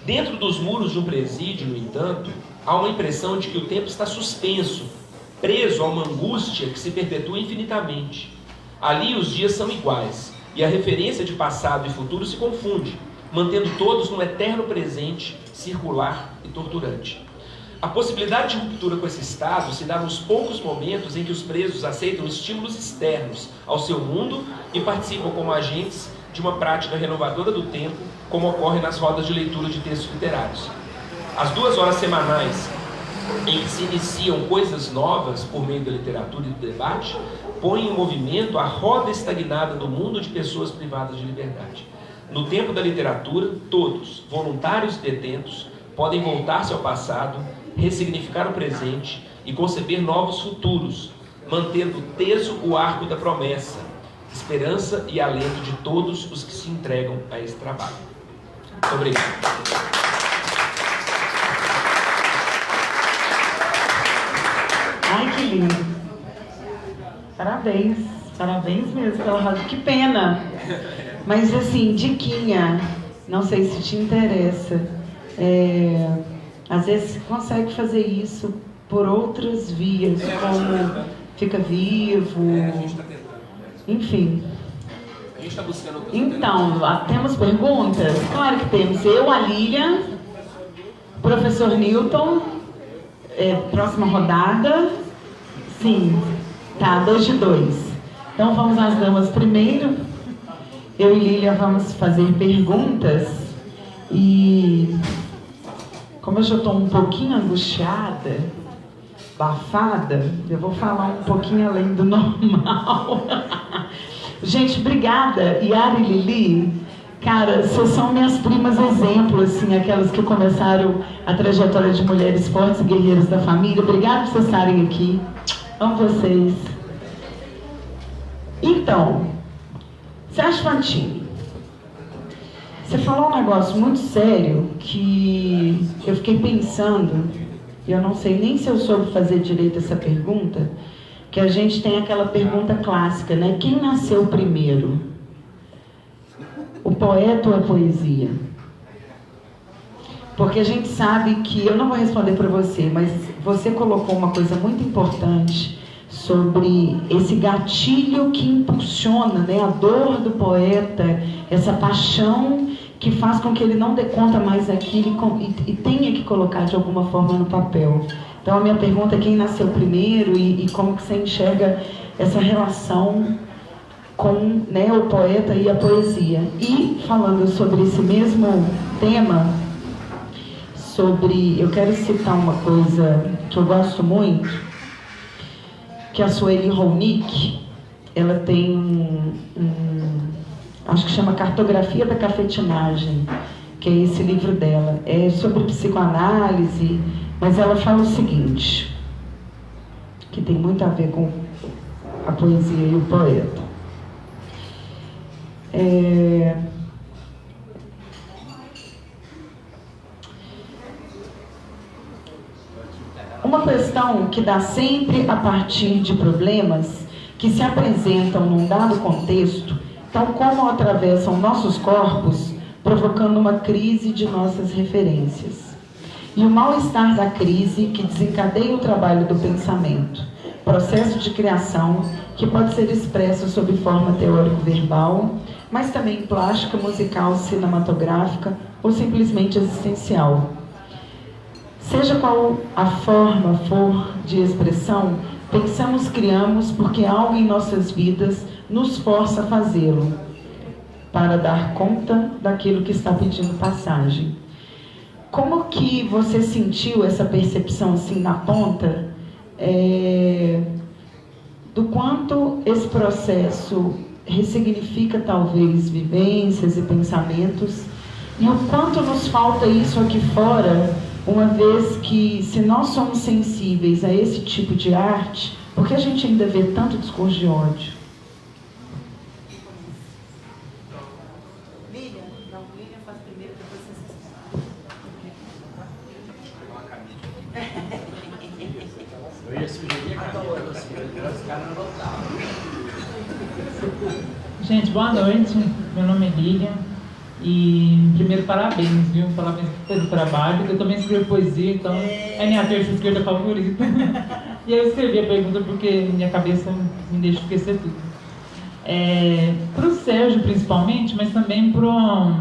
Dentro dos muros de um presídio, no entanto, há uma impressão de que o tempo está suspenso, preso a uma angústia que se perpetua infinitamente. Ali os dias são iguais, e a referência de passado e futuro se confunde, mantendo todos num eterno presente, circular e torturante. A possibilidade de ruptura com esse estado se dá nos poucos momentos em que os presos aceitam estímulos externos ao seu mundo e participam como agentes de uma prática renovadora do tempo, como ocorre nas rodas de leitura de textos literários. As 2 horas semanais em que se iniciam coisas novas por meio da literatura e do debate, põem em movimento a roda estagnada do mundo de pessoas privadas de liberdade. No tempo da literatura, todos, voluntários e detentos, podem voltar-se ao passado, ressignificar o presente e conceber novos futuros, mantendo teso o arco da promessa, esperança e alento de todos os que se entregam a esse trabalho. Muito obrigado. Ai, que lindo. Parabéns. Parabéns mesmo pela rádio. Que pena. Mas assim, diquinha, não sei se te interessa. Às vezes você consegue fazer isso por outras vias, como Fica Vivo, enfim. A gente está buscando... Então, temos perguntas? Claro que temos. Eu, a Lilian, o professor Newton próxima rodada. Sim, tá, 2 de 2. Então vamos às damas primeiro. Eu e Lília vamos fazer perguntas. E como eu já estou um pouquinho angustiada, abafada, eu vou falar um pouquinho além do normal. Gente, obrigada, Yara e Lili. Cara, vocês são minhas primas exemplo, assim, aquelas que começaram a trajetória de mulheres fortes e guerreiras da família. Obrigada por vocês estarem aqui. Amo vocês. Então, Sérgio Fantini, você falou um negócio muito sério que eu fiquei pensando, e eu não sei nem se eu soube fazer direito essa pergunta, que a gente tem aquela pergunta clássica, né? Quem nasceu primeiro? O poeta ou a poesia? Porque a gente sabe que, eu não vou responder para você, mas você colocou uma coisa muito importante sobre esse gatilho que impulsiona, né, a dor do poeta, essa paixão que faz com que ele não dê conta mais daquilo e tenha que colocar de alguma forma no papel. Então a minha pergunta é quem nasceu primeiro e como que você enxerga essa relação com, né, o poeta e a poesia. E falando sobre esse mesmo tema, eu quero citar uma coisa que eu gosto muito, que a Sueli Ronick, ela tem acho que chama Cartografia da Cafetinagem, que é esse livro dela. É sobre psicoanálise, mas ela fala o seguinte, que tem muito a ver com a poesia e o poeta. Uma questão que dá sempre a partir de problemas que se apresentam num dado contexto, tal como atravessam nossos corpos, provocando uma crise de nossas referências. E o mal-estar da crise que desencadeia o trabalho do pensamento, processo de criação que pode ser expresso sob forma teórico-verbal, mas também plástica, musical, cinematográfica ou simplesmente existencial. Seja qual a forma for de expressão, pensamos, criamos, porque algo em nossas vidas nos força a fazê-lo, para dar conta daquilo que está pedindo passagem. Como que você sentiu essa percepção assim na ponta, do quanto esse processo ressignifica talvez vivências e pensamentos, e o quanto nos falta isso aqui fora, uma vez que, se nós somos sensíveis a esse tipo de arte, por que a gente ainda vê tanto discurso de ódio? Lilian, não, Lilian faz primeiro, depois você. Eu ia sugerir a Camila para você, os caras não voltavam. Gente, boa noite. Meu nome é Lilian. E primeiro, parabéns, viu? Parabéns pelo trabalho. Eu também escrevo poesia, então é minha terça esquerda favorita. E eu escrevi a pergunta porque minha cabeça me deixa esquecer tudo. Para o Sérgio, principalmente, mas também para o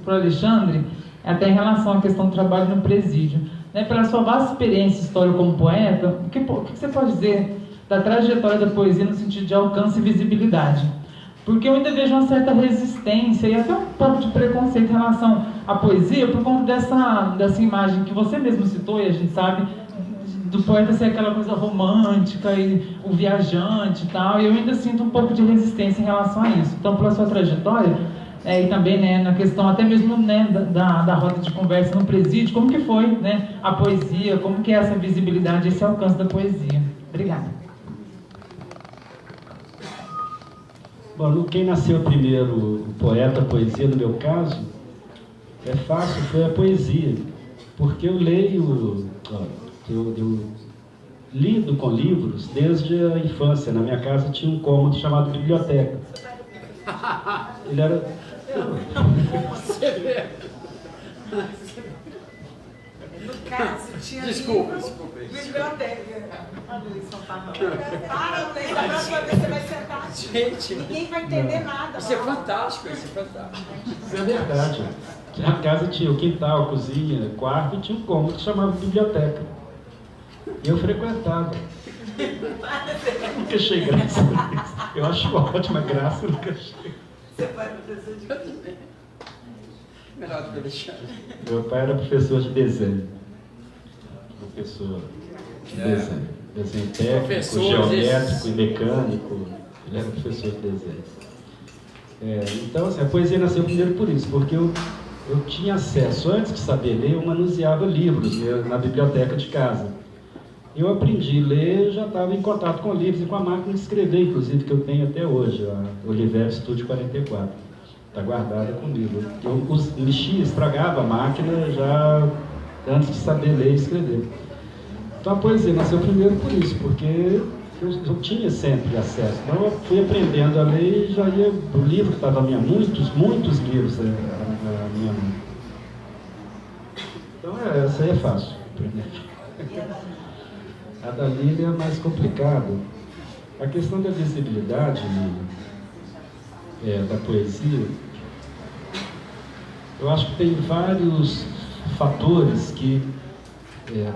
Alexandre, até em relação à questão do trabalho no presídio. Né? Pela sua vasta experiência e história como poeta, o que você pode dizer da trajetória da poesia no sentido de alcance e visibilidade? Porque eu ainda vejo uma certa resistência e até um pouco de preconceito em relação à poesia por conta dessa imagem que você mesmo citou, e a gente sabe, do poeta ser aquela coisa romântica e o viajante e tal, e eu ainda sinto um pouco de resistência em relação a isso. Então, pela sua trajetória, e também, né, na questão até mesmo, né, da roda de conversa no presídio, como que foi, né, a poesia, como que é essa visibilidade, esse alcance da poesia? Obrigada. Bom, quem nasceu primeiro, o poeta, a poesia, no meu caso, é fácil, foi a poesia. Porque eu leio, eu lido com livros desde a infância. Na minha casa tinha um cômodo chamado biblioteca. Ele era... Você vê. No caso, tinha Desculpa. biblioteca. Para, Luiz, da próxima vez você vai sentar. Gente, Ninguém vai entender nada. isso é fantástico, isso é fantástico. Isso é verdade. A casa tinha o quintal, cozinha, quarto e tinha um cômodo que chamava biblioteca. E eu frequentava. Nunca achei graça nisso. Eu acho ótima graça, nunca achei. Você vai professor de quê? Meu pai era professor de desenho. Professor de desenho. Desenho técnico, Professor geométrico e mecânico. Ele era professor de desenho. Então, assim, a poesia nasceu primeiro por isso, porque eu tinha acesso, antes de saber ler, eu manuseava livros na biblioteca de casa. Eu aprendi a ler, já estava em contato com livros e com a máquina de escrever, inclusive, que eu tenho até hoje, a Oliveira Studio 44. Está guardada comigo. Eu mexia, estragava a máquina já antes de saber ler e escrever. Então a poesia nasceu primeiro por isso, porque eu tinha sempre acesso. Então eu fui aprendendo a ler e já ia. O livro estava a minha mão, muitos livros a minha mão. Então essa aí é fácil. A da Lília é mais complicada. A questão da visibilidade da poesia, eu acho que tem vários fatores que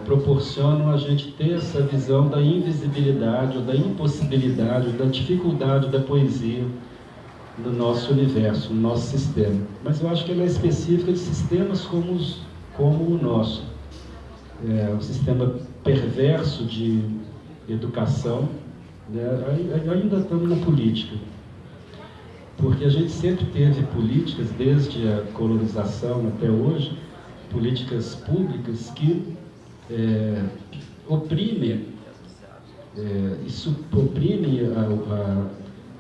proporcionam a gente ter essa visão da invisibilidade, ou da impossibilidade, ou da dificuldade da poesia no nosso universo, no nosso sistema. Mas eu acho que ela é específica de sistemas como o nosso. Um sistema perverso de educação, né? Ainda estamos na política. Porque a gente sempre teve políticas, desde a colonização até hoje, políticas públicas que oprimem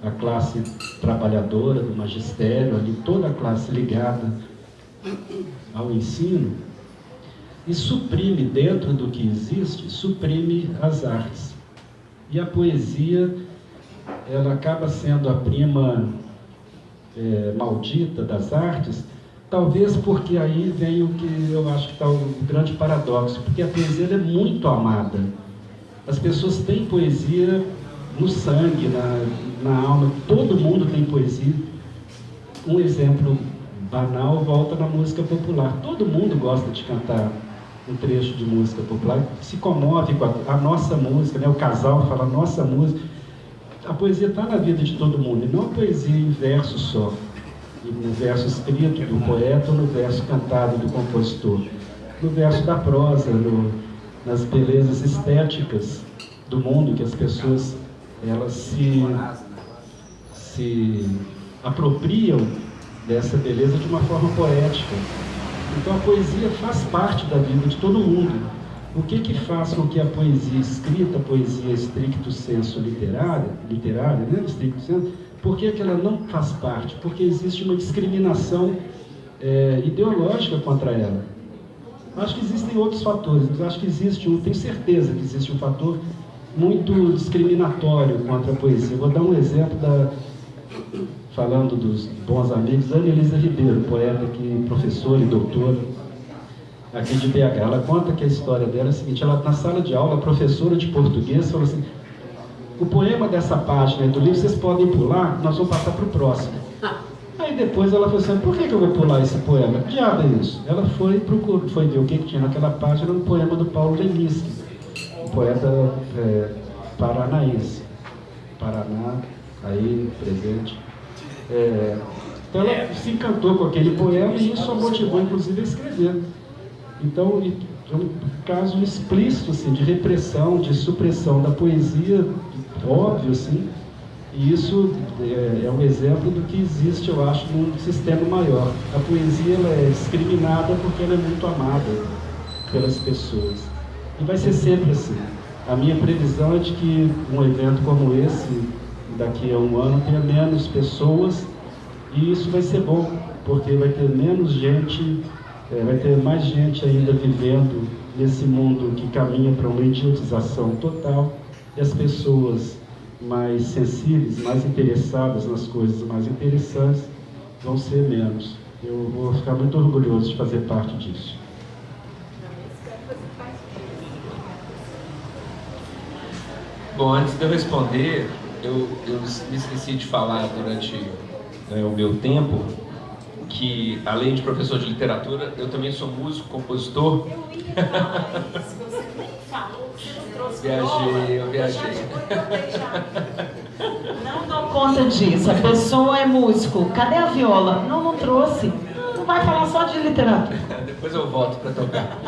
a classe trabalhadora do magistério, ali, toda a classe ligada ao ensino, e suprime, dentro do que existe, suprime as artes. E a poesia, ela acaba sendo a prima maldita das artes, talvez porque aí vem o que eu acho que está o grande paradoxo, porque a poesia é muito amada. As pessoas têm poesia no sangue, na alma, todo mundo tem poesia. Um exemplo banal volta na música popular. Todo mundo gosta de cantar um trecho de música popular, se comove com a nossa música, né? O casal fala nossa música. A poesia está na vida de todo mundo, e não a poesia em verso só, no verso escrito do poeta ou no verso cantado do compositor, no verso da prosa, nas belezas estéticas do mundo, que as pessoas elas se apropriam dessa beleza de uma forma poética. Então a poesia faz parte da vida de todo mundo. O que faz com que a poesia escrita, a poesia stricto sensu literária, né, stricto sensu, por que ela não faz parte? Porque existe uma discriminação ideológica contra ela. Acho que existem outros fatores, mas acho que tenho certeza que existe um fator muito discriminatório contra a poesia. Vou dar um exemplo falando dos bons amigos, Ana Elisa Ribeiro, poeta aqui, professora e doutora aqui de BH. Ela conta que a história dela é a seguinte: ela na sala de aula, professora de português, falou assim: o poema dessa página do livro vocês podem pular, nós vamos passar para o próximo. Aí depois ela falou assim: por que eu vou pular esse poema? Que diabo é isso? Ela foi ver o que tinha naquela página, um poema do Paulo Leminski, um poeta paranaense. Paraná, aí presente. Então ela se encantou com aquele poema e isso a motivou inclusive a escrever. Então é um caso explícito assim, de repressão, de supressão da poesia, óbvio assim, e isso é um exemplo do que existe, eu acho, num sistema maior. A poesia ela é discriminada porque ela é muito amada pelas pessoas e vai ser sempre assim. A minha previsão é de que um evento como esse, daqui a um ano, tenha menos pessoas, e isso vai ser bom, porque vai ter menos gente, vai ter mais gente ainda vivendo nesse mundo que caminha para uma idiotização total, e as pessoas mais sensíveis, mais interessadas nas coisas mais interessantes, vão ser menos. Eu vou ficar muito orgulhoso de fazer parte disso. Bom, antes de eu responder, eu me esqueci de falar durante o meu tempo que, além de professor de literatura, eu também sou músico, compositor. Você nem falou, você não trouxe Eu viajei. Não dou conta disso. A pessoa é músico. Cadê a viola? Não trouxe. Não vai falar só de literatura. Depois eu volto para tocar.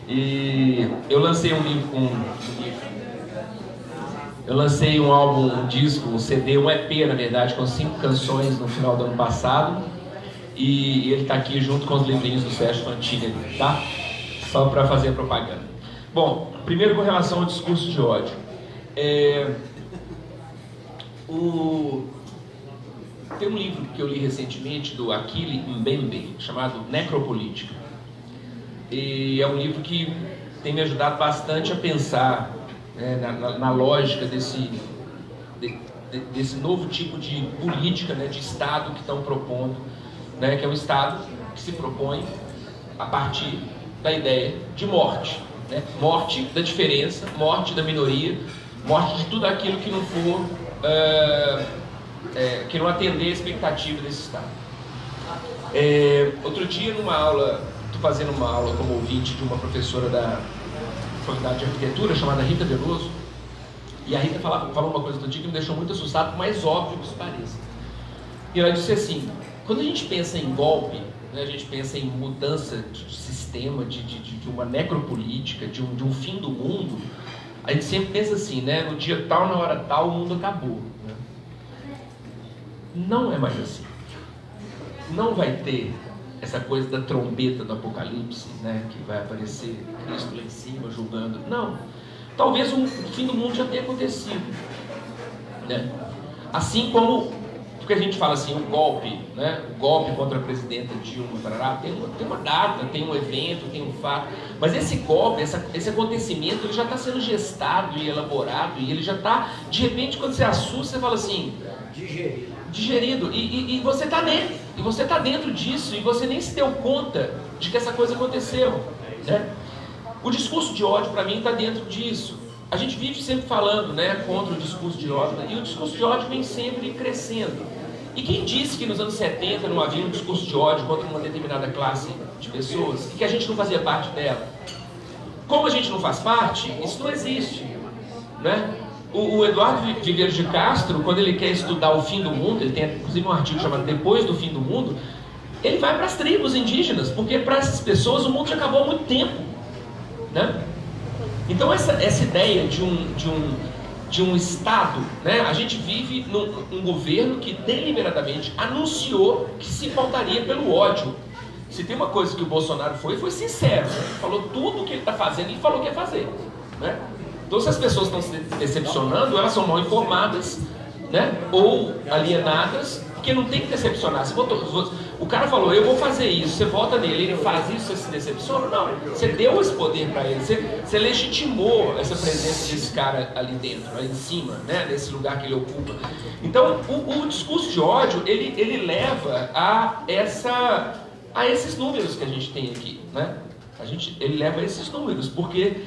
E eu lancei eu lancei um álbum, um disco, um CD, um EP, na verdade, com 5 canções no final do ano passado. E ele está aqui junto com os livrinhos do Sérgio Fantini, tá? Só para fazer propaganda. Bom, primeiro com relação ao discurso de ódio. Tem um livro que eu li recentemente do Achille Mbembe, chamado Necropolítica. E é um livro que tem me ajudado bastante a pensar na lógica desse novo tipo de política, de Estado que estão propondo, que é um Estado que se propõe a partir da ideia de morte. Morte da diferença, morte da minoria, morte de tudo aquilo que não for, que não atender a expectativa desse Estado. Outro dia, numa aula, estou fazendo uma aula como ouvinte de uma professora da Faculdade de Arquitetura, chamada Rita Veloso, e a Rita falou uma coisa do dia que me deixou muito assustado, mais óbvio que isso pareça. E ela disse assim: quando a gente pensa em golpe, a gente pensa em mudança de sistema, de uma necropolítica, de um fim do mundo, a gente sempre pensa assim, no dia tal, na hora tal, o mundo acabou. Não é mais assim. Não vai ter essa coisa da trombeta do Apocalipse, que vai aparecer Cristo lá em cima julgando. Não. Talvez o fim do mundo já tenha acontecido. Assim como, porque a gente fala assim, o golpe contra a presidenta Dilma, tem uma data, tem um evento, tem um fato, mas esse golpe, esse acontecimento, ele já está sendo gestado e elaborado, e ele já está, de repente, quando você assusta, você fala assim, digerido, e você está dentro, e você está dentro disso, e você nem se deu conta de que essa coisa aconteceu. O discurso de ódio, para mim, está dentro disso. A gente vive sempre falando contra o discurso de ódio, e o discurso de ódio vem sempre crescendo. E quem disse que nos anos 70 não havia um discurso de ódio contra uma determinada classe de pessoas e que a gente não fazia parte dela? Como a gente não faz parte, isso não existe. O Eduardo Viveiros de Castro, quando ele quer estudar o fim do mundo, ele tem inclusive um artigo chamado Depois do Fim do Mundo, ele vai para as tribos indígenas, porque para essas pessoas o mundo já acabou há muito tempo. Então essa ideia de um Estado, a gente vive num governo que deliberadamente anunciou que se pautaria pelo ódio. Se tem uma coisa que o Bolsonaro foi sincero, ele falou tudo o que ele está fazendo, ele falou que ia fazer. Então, se as pessoas estão se decepcionando, elas são mal informadas, ou alienadas, porque não tem que decepcionar. O cara falou, eu vou fazer isso, você vota nele, ele faz isso, você se decepciona? Não, você deu esse poder para ele, você legitimou essa presença desse cara ali dentro, ali em cima, nesse lugar que ele ocupa. Então, o discurso de ódio, ele leva a esses números que a gente tem aqui, ele leva a esses números, porque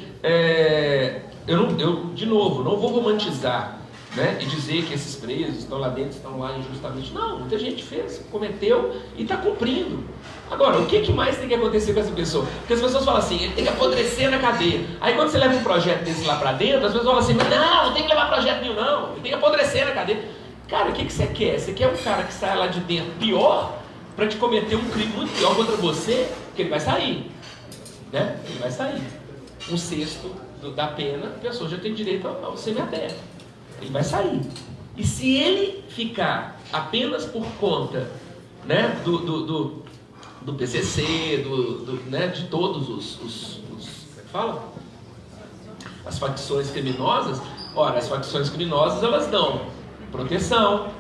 eu, de novo, não vou romantizar, e dizer que esses presos estão lá dentro, estão lá injustamente. Não, muita gente fez, cometeu e está cumprindo. Agora, o que mais tem que acontecer com essa pessoa? Porque as pessoas falam assim, ele tem que apodrecer na cadeia. Aí quando você leva um projeto desse lá para dentro, as pessoas falam assim, não tem que levar projeto nenhum não, ele tem que apodrecer na cadeia. Cara, o que você quer? Você quer um cara que saia lá de dentro pior para te cometer um crime muito pior contra você? Porque ele vai sair, Ele vai sair. Um sexto da pena, a pessoa já tem direito ao semiaberto. Ele vai sair. E se ele ficar apenas por conta do PCC, de todos os as facções criminosas, as facções criminosas elas dão proteção,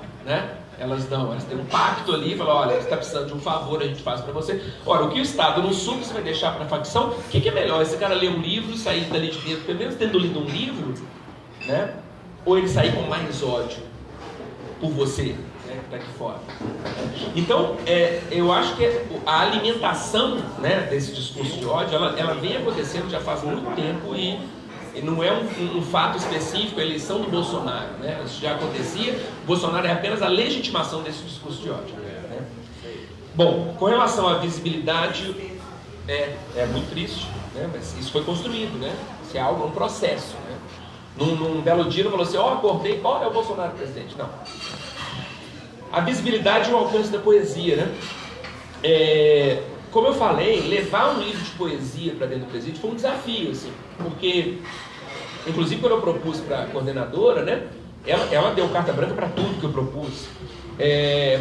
elas têm um pacto ali, falam, olha, você está precisando de um favor, a gente faz para você. Ora, o que o Estado não supre, você vai deixar para a facção, o que é melhor? Esse cara ler um livro e sair dali de dentro, pelo menos tendo lido um livro, ou ele sair com mais ódio por você, que está aqui fora. Então, eu acho que a alimentação desse discurso de ódio, ela vem acontecendo já faz muito tempo e não é um fato específico a eleição do Bolsonaro, né? Isso já acontecia, o Bolsonaro é apenas a legitimação desse discurso de ódio. Né? Bom, com relação à visibilidade, é muito triste, né? Mas isso foi construído, né? Isso é algo, é um processo. Né? Num belo dia, não falou assim, acordei, é o Bolsonaro presidente. Não. A visibilidade e o alcance da poesia, né? Como eu falei, levar um livro de poesia para dentro do presídio foi um desafio, assim, porque, inclusive, quando eu propus para a coordenadora, né, ela deu carta branca para tudo que eu propus,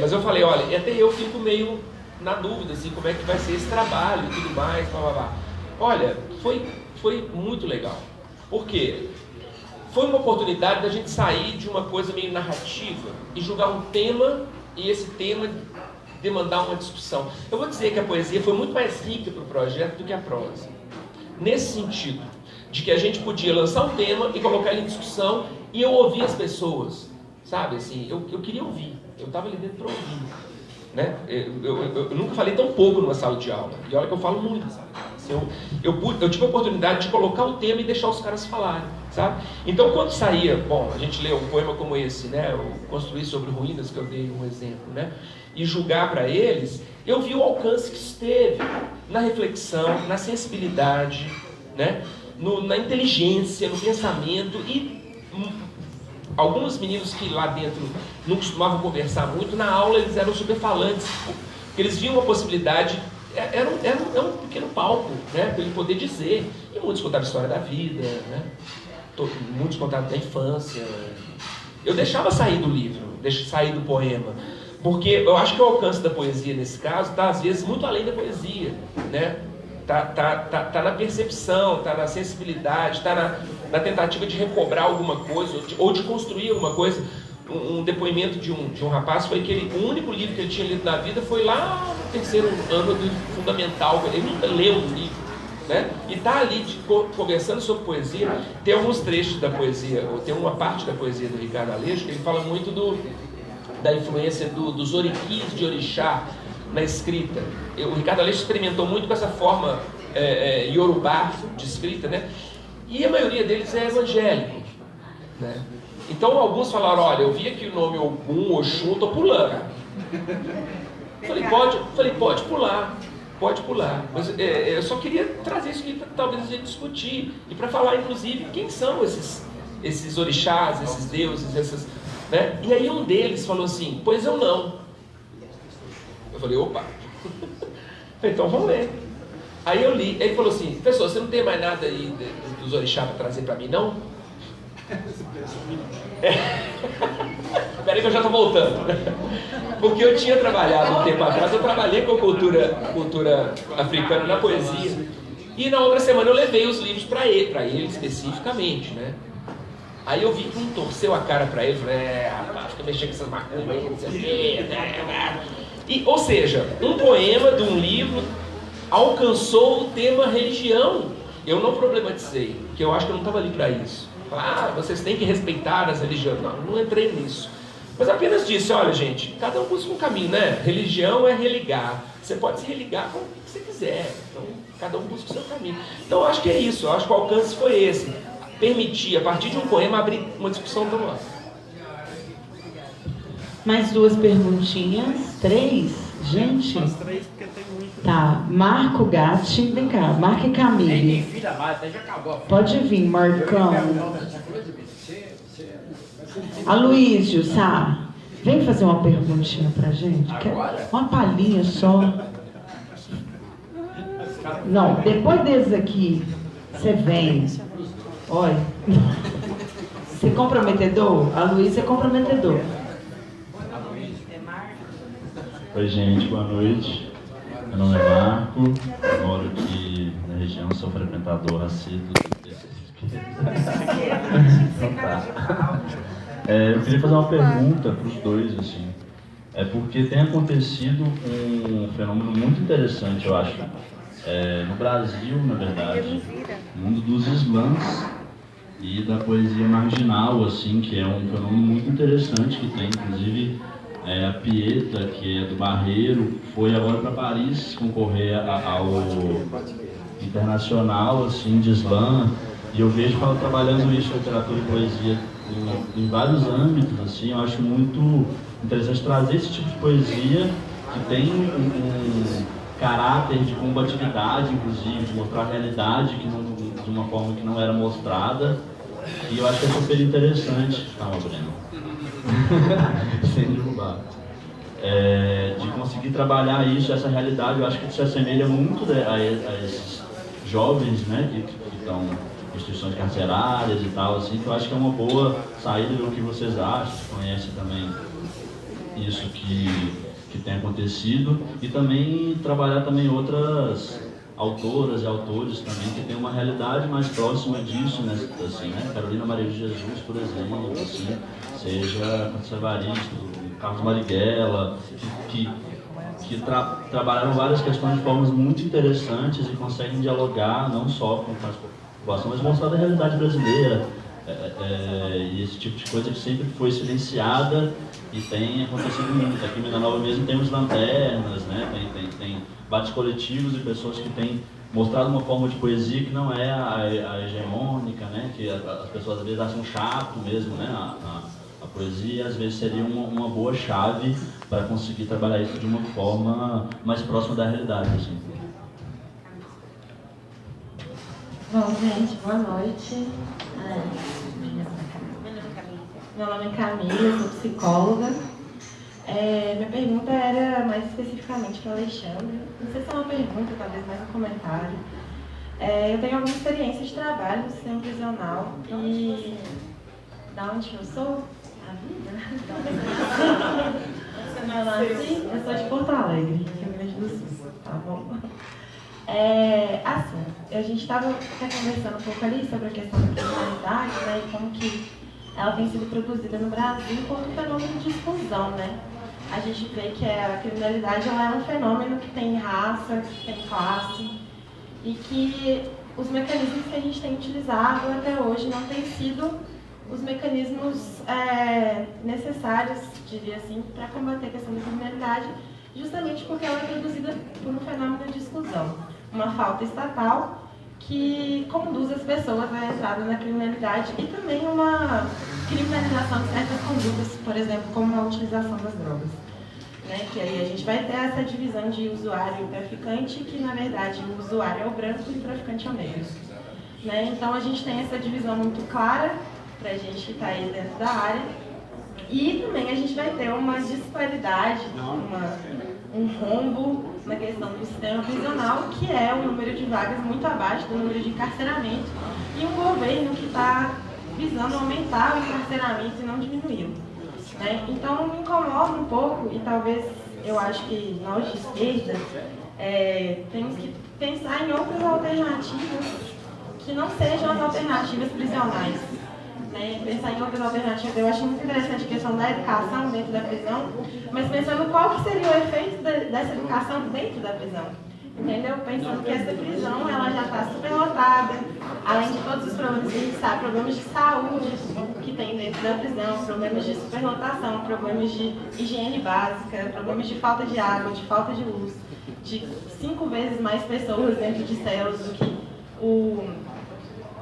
mas eu falei, olha, até eu fico meio na dúvida, assim, como é que vai ser esse trabalho e tudo mais, blá, blá, blá. Olha, foi muito legal. Por quê? Foi uma oportunidade da gente sair de uma coisa meio narrativa e jogar um tema, e esse tema demandar uma discussão. Eu vou dizer que a poesia foi muito mais rica para o projeto do que a prosa. Nesse sentido, de que a gente podia lançar um tema e colocar ele em discussão e eu ouvir as pessoas, sabe? Assim, eu queria ouvir, eu estava ali dentro para ouvir. Né? Eu nunca falei tão pouco numa sala de aula, e olha que eu falo muito. Assim, eu tive a oportunidade de colocar um tema e deixar os caras falarem, sabe? Então quando saía, bom, a gente lê um poema como esse, né? Eu construí sobre ruínas, que eu dei um exemplo, né? E julgar para eles, eu vi o alcance que isso teve na reflexão, na sensibilidade, né? Na inteligência, no pensamento e alguns meninos que lá dentro não costumavam conversar muito, na aula eles eram super falantes, porque eles viam uma possibilidade, era um pequeno palco, né? Para ele poder dizer, e muitos contavam a história da vida, né? Muitos contavam da infância. Eu deixava sair do livro, sair do poema, porque eu acho que o alcance da poesia nesse caso está às vezes muito além da poesia, né? Tá na percepção, tá na sensibilidade, tá na tentativa de recobrar alguma coisa ou de construir alguma coisa. Um depoimento de um rapaz foi que o único livro que ele tinha lido na vida foi lá no terceiro ano do fundamental, ele nunca leu um livro, né? E tá ali conversando sobre poesia. Tem alguns trechos da poesia, ou tem uma parte da poesia do Ricardo Aleixo que ele fala muito da influência dos oriquis de orixá na escrita. O Ricardo Aleixo experimentou muito com essa forma iorubá de escrita, né? E a maioria deles é evangélico, né? Então alguns falaram, olha, eu vi aqui o nome Ogum, Oxum, tô pulando. Falei, pode pular. Mas eu só queria trazer isso aqui para talvez a gente discutir e para falar, inclusive, quem são esses orixás, esses deuses, né? E aí um deles falou assim, pois eu não. Eu falei, opa. Falei, então vamos ler. Aí eu li, ele falou assim, pessoal, você não tem mais nada aí dos orixás para trazer para mim, não? Peraí que eu já estou voltando. Porque eu tinha trabalhado um tempo atrás, eu trabalhei com cultura africana na poesia. E na outra semana eu levei os livros para ele especificamente, né? Aí eu vi que um torceu a cara para ele, falei, rapaz, fica mexendo com essas macumbas aí, não sei o quê. E, ou seja, um poema de um livro alcançou o tema religião. Eu não problematizei, porque eu acho que eu não estava ali para isso. Vocês têm que respeitar as religiões. Não entrei nisso. Mas apenas disse, olha gente, cada um busca um caminho, né? Religião é religar. Você pode se religar com o que você quiser. Então, cada um busca o seu caminho. Então, eu acho que é isso. Eu acho que o alcance foi esse. Permitir, a partir de um poema, abrir uma discussão tão ampla. Mais duas perguntinhas. 3? Gente. As 3 porque tem muito. Tá. Marco Gatti. Vem cá. Marco e Camille. Filha mais, já acabou. Pode vir, Marcão. Aloysio, Sá. Vem fazer uma perguntinha pra gente. Agora? Uma palhinha só. Não, depois desses aqui, você vem. Olha. Você é comprometedor? A Luísa é comprometedor. Oi gente, boa noite. Meu nome é Marco, moro aqui na região, sou frequentador assíduo então tá. Eu queria fazer uma pergunta para os dois, assim. Porque tem acontecido um fenômeno muito interessante, eu acho. No Brasil, na verdade, no mundo dos slams e da poesia marginal, assim, que é um fenômeno muito interessante que tem, inclusive. A Pieta, que é do Barreiro, foi agora para Paris concorrer ao internacional assim, de slam. E eu vejo ela trabalhando isso, literatura e poesia, em vários âmbitos, assim, eu acho muito interessante trazer esse tipo de poesia que tem um caráter de combatividade, inclusive, de mostrar a realidade que não, de uma forma que não era mostrada. E eu acho que é super interessante. Calma, Breno. Sem derrubar. De conseguir trabalhar isso, essa realidade, eu acho que se assemelha muito a esses jovens, né, que estão em instituições carcerárias e tal, assim, que eu acho que é uma boa saída do que vocês acham, conhecem também isso que tem acontecido, e também trabalhar também outras autoras e autores também que tem uma realidade mais próxima disso, né, assim, né? Carolina Maria de Jesus, por exemplo, assim, seja Francisco Evaristo, Carlos Marighella, que trabalharam várias questões de formas muito interessantes e conseguem dialogar não só com a população, mas mostrar a realidade brasileira, e esse tipo de coisa que sempre foi silenciada e tem acontecido muito. Aqui em Minas mesmo tem os lanternas, né? Tem bates coletivos e pessoas que têm mostrado uma forma de poesia que não é a hegemônica, né? Que as pessoas às vezes acham chato mesmo, né? A poesia às vezes seria uma boa chave para conseguir trabalhar isso de uma forma mais próxima da realidade, assim. Bom, gente, boa noite. Meu nome é Camila, eu sou psicóloga. Minha pergunta era mais especificamente para o Alexandre. Não sei se é uma pergunta, talvez mais um comentário. Eu tenho alguma experiência de trabalho no sistema prisional e... Da onde eu sou? A vida? Eu nasci, eu sou de Porto Alegre, Rio Grande do Sul, tá bom? Assim, a gente estava conversando um pouco ali sobre a questão da criminalidade, né, e como que ela tem sido produzida no Brasil como um fenômeno de exclusão, né? A gente vê que a criminalidade ela é um fenômeno que tem raça, que tem classe, e que os mecanismos que a gente tem utilizado até hoje não têm sido os mecanismos necessários, diria assim, para combater a questão da criminalidade, justamente porque ela é produzida por um fenômeno de exclusão, uma falta estatal que conduz as pessoas à entrada na criminalidade e também uma criminalização de certas condutas, por exemplo, como a utilização das drogas. Né? Que aí a gente vai ter essa divisão de usuário e traficante, que na verdade o usuário é o branco e o traficante é o negro. Né? Então a gente tem essa divisão muito clara para a gente que está aí dentro da área. E também a gente vai ter uma disparidade, um rombo na questão do sistema prisional, que é um número de vagas muito abaixo do número de encarceramento, e um governo que está visando aumentar o encarceramento e não diminuí-lo. Né? Então me incomoda um pouco, e talvez eu acho que nós de esquerda temos que pensar em outras alternativas que não sejam as alternativas prisionais. Né, pensar em outras alternativas. Eu acho muito interessante a questão da educação dentro da prisão, mas pensando qual que seria o efeito dessa educação dentro da prisão. Entendeu? Pensando que essa prisão ela já está superlotada, além de todos os problemas que a gente sabe, problemas de saúde que tem dentro da prisão, problemas de superlotação, problemas de higiene básica, problemas de falta de água, de falta de luz, de 5 vezes mais pessoas dentro de células do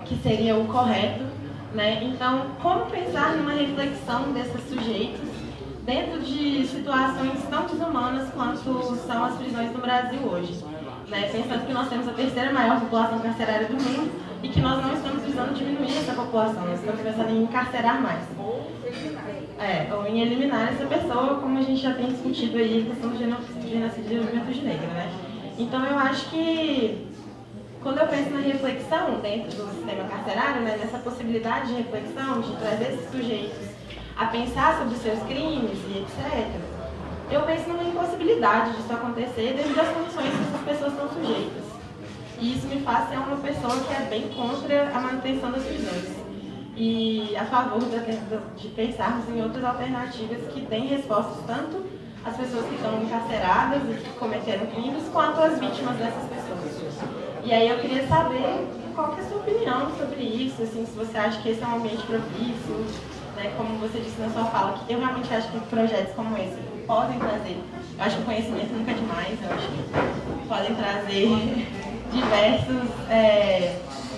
que seria o correto. Né? Então, como pensar numa reflexão desses sujeitos dentro de situações tão desumanas quanto são as prisões no Brasil hoje? Né? Pensando que nós temos a terceira maior população carcerária do mundo e que nós não estamos visando diminuir essa população, nós estamos pensando em encarcerar mais. Ou em eliminar essa pessoa, como a gente já tem discutido aí, a questão do genocídio da juventude negra. Né? Então, eu acho que quando eu penso na reflexão dentro do sistema carcerário, né, nessa possibilidade de reflexão, de trazer esses sujeitos a pensar sobre os seus crimes e etc., eu penso numa impossibilidade disso acontecer devido às condições que essas pessoas estão sujeitas. E isso me faz ser uma pessoa que é bem contra a manutenção das prisões e a favor de pensarmos em outras alternativas que deem respostas tanto às pessoas que estão encarceradas e que cometeram crimes, quanto às vítimas dessas pessoas. E aí eu queria saber qual que é a sua opinião sobre isso, assim, se você acha que esse é um ambiente propício, né, como você disse na sua fala, que eu realmente acho que projetos como esse podem trazer, eu acho que o conhecimento nunca é demais, eu acho que podem trazer diversos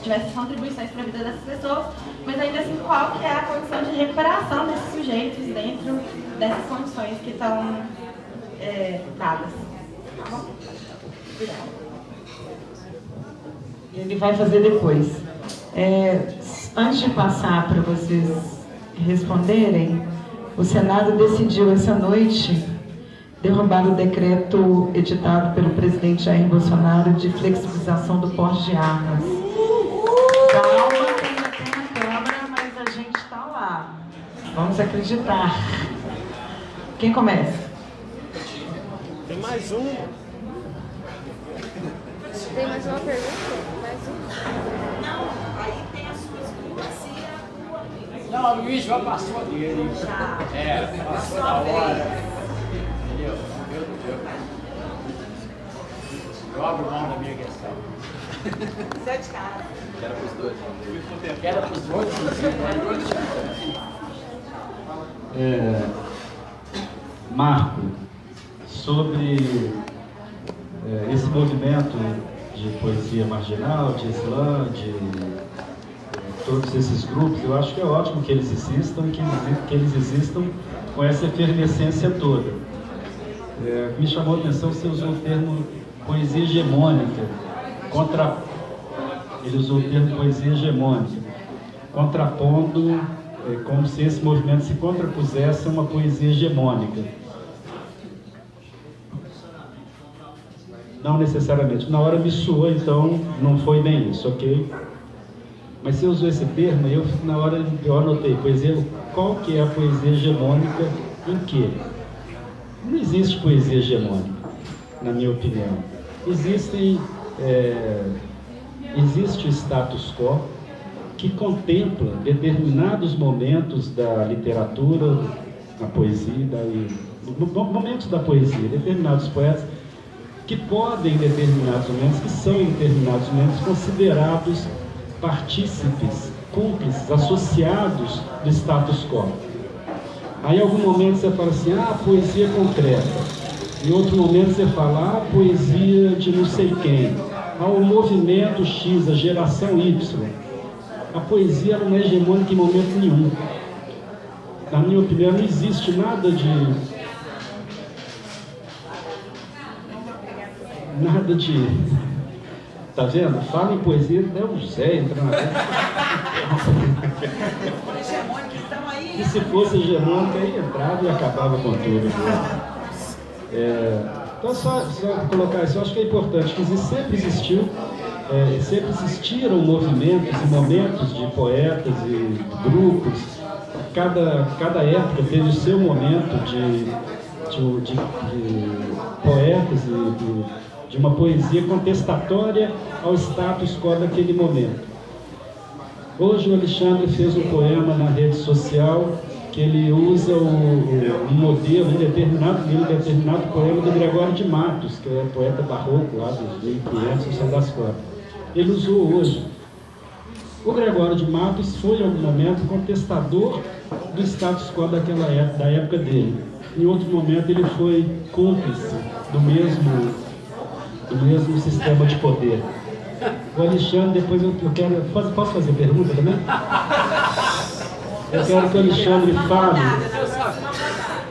diversas contribuições para a vida dessas pessoas, mas ainda assim, qual que é a condição de recuperação desses sujeitos dentro dessas condições que estão dadas? Tá bom? Obrigada. Ele vai fazer depois. Antes de passar para vocês responderem, o Senado decidiu essa noite derrubar o decreto editado pelo presidente Jair Bolsonaro de flexibilização do porte de armas. Calma, que ainda tem a Câmara, mas a gente está lá. Vamos acreditar. Quem começa? Tem mais um. Tem mais uma pergunta? Mais uma? Não, aí tem as suas duas e a tua. Não, a Luiz já passou dele. Passou da hora. Entendeu? Eu abro mão da minha questão. Zé de cara. Quero pros dois. Quero pros dois. Marco, sobre esse movimento de poesia marginal, de slam, de todos esses grupos, eu acho que é ótimo que eles existam e que eles existam com essa efervescência toda. Me chamou a atenção, você usou o termo poesia hegemônica, ele usou o termo poesia hegemônica, contrapondo, como se esse movimento se contrapusesse a uma poesia hegemônica. Não necessariamente. Na hora me soou, então não foi bem isso, ok? Mas você usou esse termo e na hora eu anotei, poesia, qual que é a poesia hegemônica em quê? Não existe poesia hegemônica, na minha opinião. Existe o status quo que contempla determinados momentos da literatura, da poesia, momentos da poesia, determinados poetas que podem, em determinados momentos, que são em determinados momentos considerados partícipes, cúmplices, associados do status quo. Aí em algum momento você fala assim, poesia concreta. Em outro momento você fala, poesia de não sei quem. O movimento X, a geração Y. A poesia não é hegemônica em momento nenhum. Na minha opinião, não existe nada de... Tá vendo? Fala em poesia, até o Zé entra na Hegemônica, então aí. E se fosse hegemônica, aí entrava e acabava com tudo. Então, só colocar isso, eu acho que é importante, que sempre existiram movimentos e momentos de poetas e grupos. Cada época teve o seu momento de poetas e de uma poesia contestatória ao status quo daquele momento. Hoje o Alexandre fez um poema na rede social que ele usa um modelo, um determinado poema do Gregório de Matos, que é poeta barroco lá dos 1500, não sei das quantas. Ele usou hoje. O Gregório de Matos foi, em algum momento, contestador do status quo da época dele. Em outro momento, ele foi cúmplice do mesmo sistema de poder. O Alexandre, depois eu quero... Posso fazer pergunta também? Eu quero que o Alexandre fale...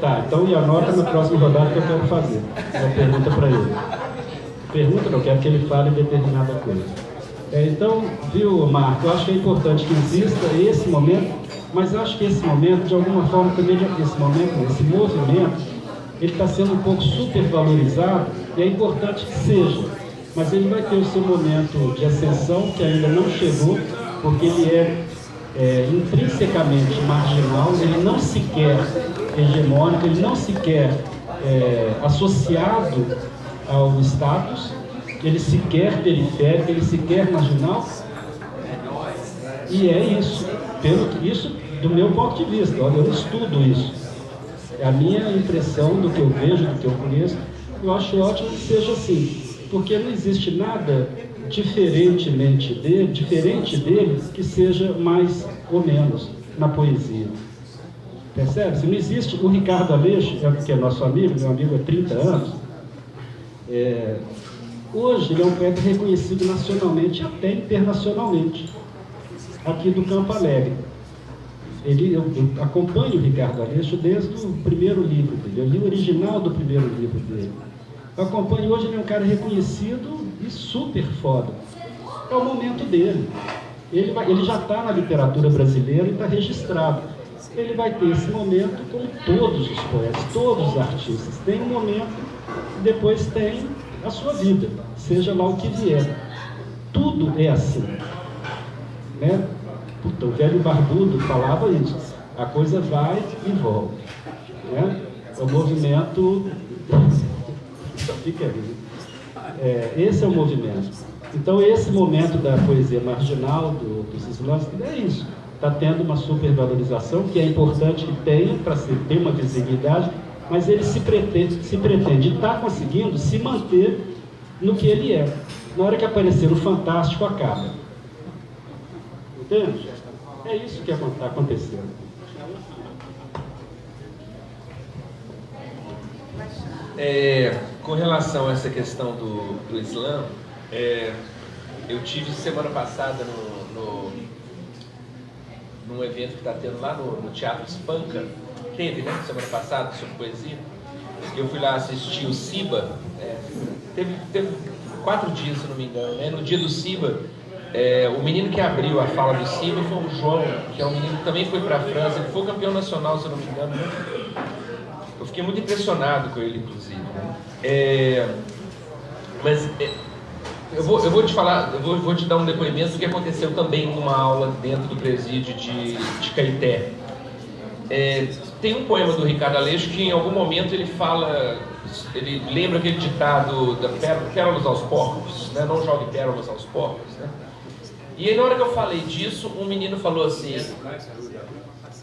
Tá, então e anota na próxima rodada que eu quero fazer. Uma pergunta para ele. Pergunta, eu quero que ele fale determinada coisa. Então, viu, Marco, eu acho que é importante que exista esse momento, mas eu acho que esse momento, de alguma forma, também esse movimento, ele está sendo um pouco supervalorizado, e é importante que seja, mas ele vai ter o seu momento de ascensão, que ainda não chegou, porque ele é intrinsecamente marginal, ele não sequer hegemônico, ele não sequer associado ao status, ele sequer periférico, ele sequer marginal, e é isso, isso do meu ponto de vista, olha, eu estudo isso, é a minha impressão do que eu vejo, do que eu conheço. Eu acho ótimo que seja assim, porque não existe nada diferente dele que seja mais ou menos na poesia. Percebe? Se não existe, o Ricardo Aleixo, que é nosso amigo, meu amigo há 30 anos, Hoje ele é um poeta reconhecido nacionalmente e até internacionalmente, aqui do Campo Alegre. Eu acompanho o Ricardo Aleixo desde o primeiro livro dele, eu li o original do primeiro livro dele. Eu acompanho hoje, ele é um cara reconhecido e super foda. É o momento dele. Ele já está na literatura brasileira e está registrado. Ele vai ter esse momento como todos os poetas, todos os artistas. Tem um momento e depois tem a sua vida, seja lá o que vier. Tudo é assim, né? Puta, o velho barbudo falava isso. A coisa vai e volta, né? É o movimento... Só fica aí. Esse é o movimento. Então, esse momento da poesia marginal dos Slavskis é isso. Está tendo uma supervalorização, que é importante que tenha, para ter uma visibilidade, mas ele se pretende estar conseguindo se manter no que ele é. Na hora que aparecer o fantástico, acaba. Entende? É isso que está acontecendo. Com relação a essa questão do Islã, eu tive semana passada num evento que está tendo lá no Teatro Espanca, teve, né, semana passada, sobre poesia. Eu fui lá assistir o Siba, teve 4 dias, se não me engano, né? No dia do Siba, o menino que abriu a fala do Siba foi o João, que é um menino que também foi para a França, ele foi campeão nacional, se não me engano, né? Eu fiquei muito impressionado com ele, inclusive. Mas eu vou te falar, eu vou te dar um depoimento do que aconteceu também numa aula dentro do presídio de Caeté. Tem um poema do Ricardo Aleixo que em algum momento ele fala, ele lembra aquele ditado da pérolas aos porcos, né? Não jogue pérolas aos porcos, né? E aí na hora que eu falei disso, um menino falou assim,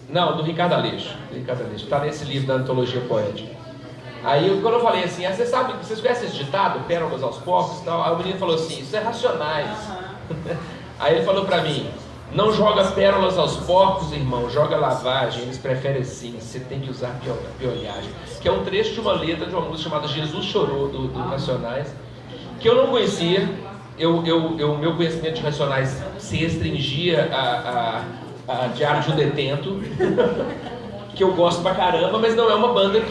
não, do Ricardo Aleixo, está nesse livro da antologia poética. Aí quando eu falei assim, vocês conhecem esse ditado, pérolas aos porcos e tal? Aí o menino falou assim, isso é Racionais. Aí ele falou pra mim, não joga pérolas aos porcos, irmão, joga lavagem, eles preferem assim, você tem que usar piolhagem. Que é um trecho de uma letra de uma música chamada Jesus Chorou, do Racionais, que eu não conhecia. Meu conhecimento de Racionais se restringia a Diário de um Detento, que eu gosto pra caramba, mas não é uma banda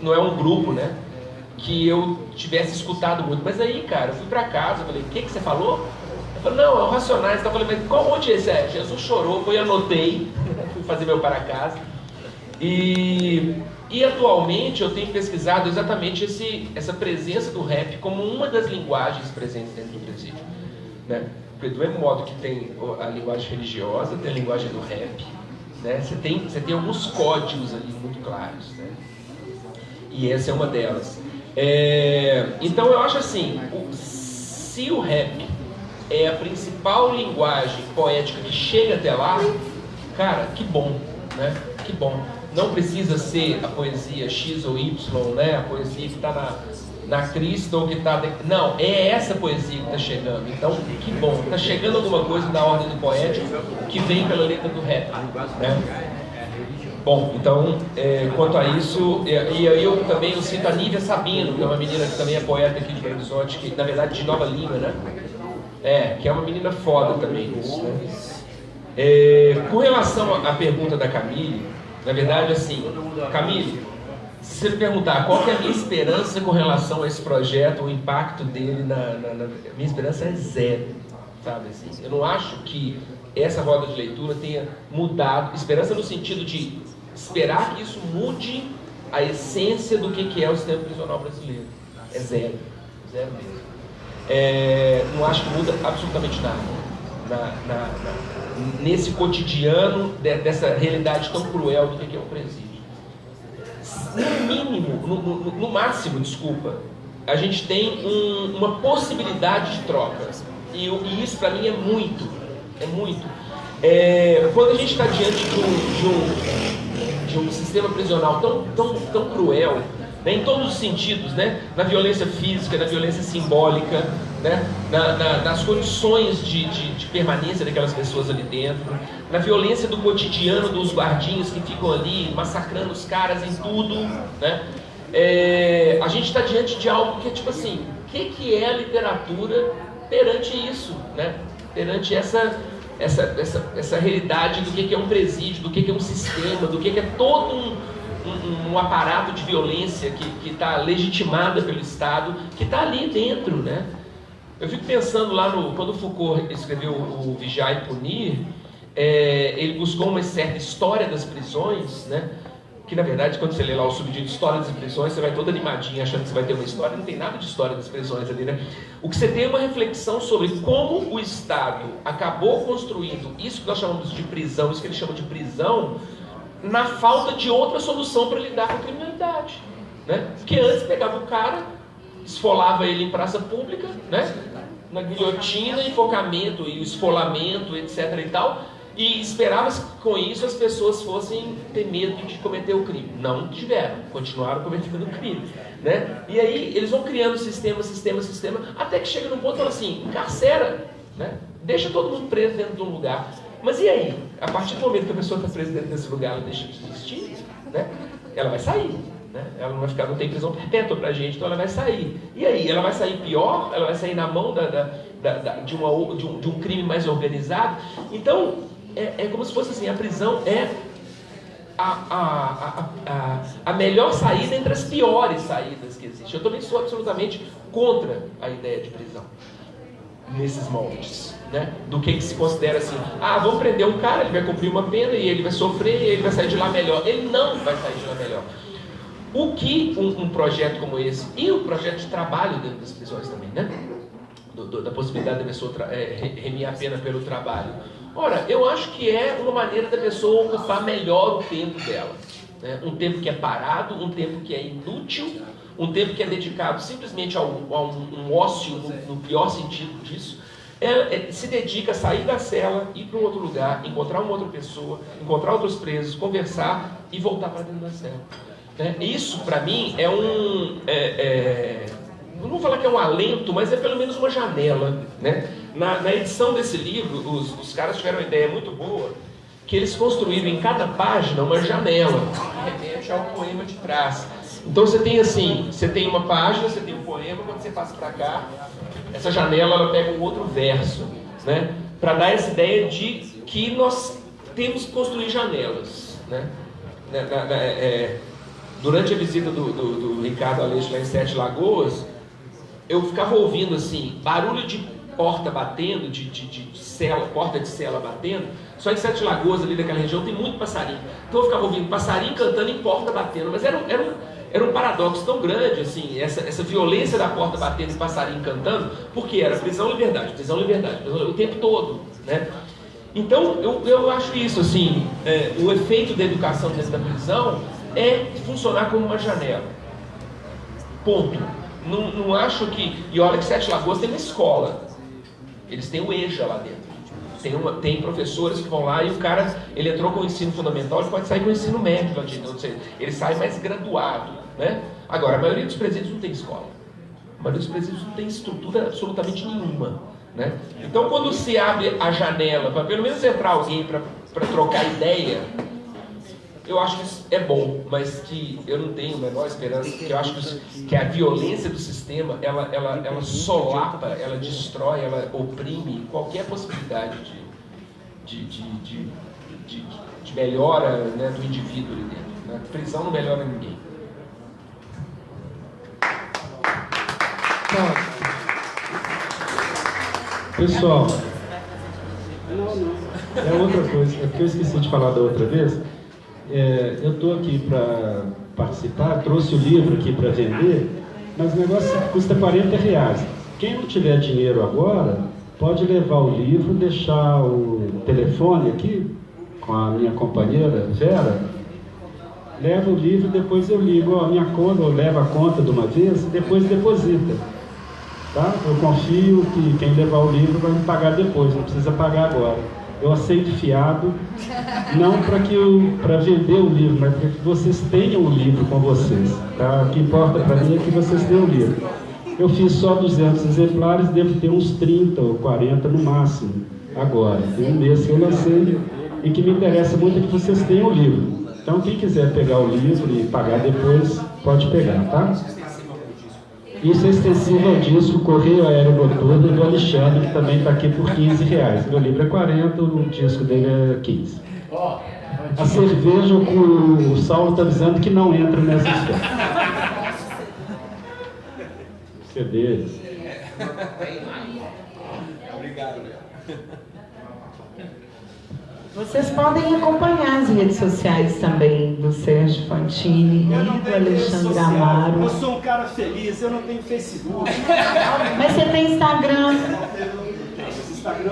não é um grupo, né, que eu tivesse escutado muito. Mas aí, cara, eu fui pra casa, falei, o que você falou? Eu falei, não, é o Racionais. Então eu falei, mas onde esse é? Jesus Chorou, eu anotei, fui fazer meu para casa. E atualmente eu tenho pesquisado exatamente essa presença do rap como uma das linguagens presentes dentro do presídio, né? Porque do mesmo modo que tem a linguagem religiosa, tem a linguagem do rap, né? Você tem alguns códigos ali muito claros, né? E essa é uma delas. Então eu acho assim, se o rap é a principal linguagem poética que chega até lá, cara, que bom, né? Que bom. Não precisa ser a poesia X ou Y, né? A poesia que está na crista ou que está... Não, é essa poesia que está chegando. Então, que bom. Está chegando alguma coisa da ordem do poético que vem pela letra do rap, né? Bom, então, quanto a isso, e aí eu também cito a Nívia Sabino, que é uma menina que também é poeta aqui de Belo Horizonte, que na verdade de Nova Lima, né? Que é uma menina foda também nisso, né? Com relação à pergunta da Camille, na verdade, assim, Camille, se você me perguntar qual que é a minha esperança com relação a esse projeto, o impacto dele minha esperança é zero, sabe assim? Eu não acho que essa roda de leitura tenha mudado, esperança no sentido de esperar que isso mude a essência do que é o sistema prisional brasileiro. É zero mesmo. Não acho que muda absolutamente nada nesse cotidiano dessa realidade tão cruel do que é o presídio. No mínimo, no máximo, desculpa, a gente tem uma possibilidade de troca. E isso para mim é muito. Quando a gente está diante de um sistema prisional tão cruel, né, em todos os sentidos, né, na violência física, na violência simbólica, né, nas condições de permanência daquelas pessoas ali dentro, na violência do cotidiano dos guardinhas que ficam ali massacrando os caras em tudo, né, a gente está diante de algo que é tipo assim, que é a literatura perante isso, né? Perante essa realidade do que é um presídio, do que é um sistema, do que é todo um aparato de violência que está legitimada pelo Estado, que está ali dentro, né? Eu fico pensando lá quando Foucault escreveu o Vigiar e Punir, ele buscou uma certa história das prisões, né? Que na verdade, quando você lê lá o subtítulo História das Prisões, você vai todo animadinho achando que você vai ter uma história, não tem nada de história das prisões ali, né? O que você tem é uma reflexão sobre como o Estado acabou construindo isso que nós chamamos de prisão, isso que ele chama de prisão, na falta de outra solução para lidar com a criminalidade, né? Porque antes pegava o cara, esfolava ele em praça pública, né? Na guilhotina, enforcamento e o esfolamento, etc. e tal, e esperava que com isso as pessoas fossem ter medo de cometer o crime. Não tiveram, continuaram cometendo o crime, né? E aí eles vão criando sistema, até que chega num ponto e fala assim, encarcera, né? Deixa todo mundo preso dentro de um lugar. Mas e aí? A partir do momento que a pessoa está presa dentro desse lugar, ela deixa de existir, né? Ela vai sair, né? Ela não vai ficar, não tem prisão perpétua pra gente, então ela vai sair. E aí? Ela vai sair pior? Ela vai sair na mão de um crime mais organizado? Então, é como se fosse assim, a prisão é a melhor saída entre as piores saídas que existem. Eu também sou absolutamente contra a ideia de prisão nesses moldes, né? Do que se considera assim, vamos prender um cara, ele vai cumprir uma pena e ele vai sofrer e ele vai sair de lá melhor. Ele não vai sair de lá melhor. O que um projeto como esse, e o projeto de trabalho dentro das prisões também, né? Da possibilidade da pessoa remir a pena pelo trabalho. Ora, eu acho que é uma maneira da pessoa ocupar melhor o tempo dela, né? Um tempo que é parado, um tempo que é inútil, um tempo que é dedicado simplesmente a um ócio, no pior sentido disso, se dedica a sair da cela, ir para um outro lugar, encontrar uma outra pessoa, encontrar outros presos, conversar e voltar para dentro da cela. Né? Isso, para mim, não vou falar que é um alento, mas é pelo menos uma janela. Né? Na edição desse livro, os caras tiveram uma ideia muito boa, que eles construíram em cada página uma janela, que remete ao poema de trás. Então você tem assim, você tem uma página, você tem um poema, quando você passa para cá, essa janela ela pega um outro verso, né? Para dar essa ideia de que nós temos que construir janelas, né? Durante a visita do Ricardo Aleixo lá em Sete Lagoas, eu ficava ouvindo assim, barulho de porta batendo, de cela, porta de cela batendo. Só em Sete Lagoas, ali naquela região, tem muito passarinho. Então eu ficava ouvindo passarinho cantando e porta batendo. Mas era um paradoxo tão grande, assim, essa violência da porta batendo e passarinho cantando, porque era prisão, liberdade, o tempo todo, né? Então, eu acho isso, assim, o efeito da educação dentro da prisão é funcionar como uma janela. Ponto. Não acho que... E olha que Sete Lagoas tem uma escola. Eles têm o EJA lá dentro. Tem professores que vão lá e o cara, ele entrou com o ensino fundamental, ele pode sair com o ensino médio lá dentro, ou seja, ele sai mais graduado, né? Agora, a maioria dos presídios não tem escola. A maioria dos presídios não tem estrutura absolutamente nenhuma, né? Então, quando se abre a janela para pelo menos entrar alguém para trocar ideia, eu acho que isso é bom, mas que eu não tenho a menor esperança, porque eu acho que a violência do sistema, ela solapa, ela destrói, ela oprime qualquer possibilidade de melhora, né, do indivíduo ali dentro. Né? A prisão não melhora ninguém. Pessoal, é outra coisa, é porque eu esqueci de falar da outra vez. Eu estou aqui para participar, trouxe o livro aqui para vender, mas o negócio custa R$40. Quem não tiver dinheiro agora, pode levar o livro, deixar o telefone aqui com a minha companheira Vera, leva o livro, depois eu ligo a minha conta, eu levo a conta de uma vez, depois deposita. Tá? Eu confio que quem levar o livro vai me pagar depois, não precisa pagar agora. Eu aceito fiado, não para vender o livro, mas para que vocês tenham o livro com vocês. Tá? O que importa para mim é que vocês tenham o livro. Eu fiz só 200 exemplares, devo ter uns 30 ou 40 no máximo, agora. Tem um mês que eu lancei, e que me interessa muito é que vocês tenham o livro. Então, quem quiser pegar o livro e pagar depois, pode pegar, tá? Isso é extensível ao disco Correio Aéreo Noturno do Alexandre, que também está aqui por R$15. Meu livro é 40, o disco dele é 15. A cerveja, o Saulo está dizendo que não entra nessa história. CDs. Obrigado, Léo. Vocês podem acompanhar as redes sociais também do Sérgio Fantini e do Alexandre Amaro. Eu sou um cara feliz, eu não tenho Facebook. Mas você tem Instagram.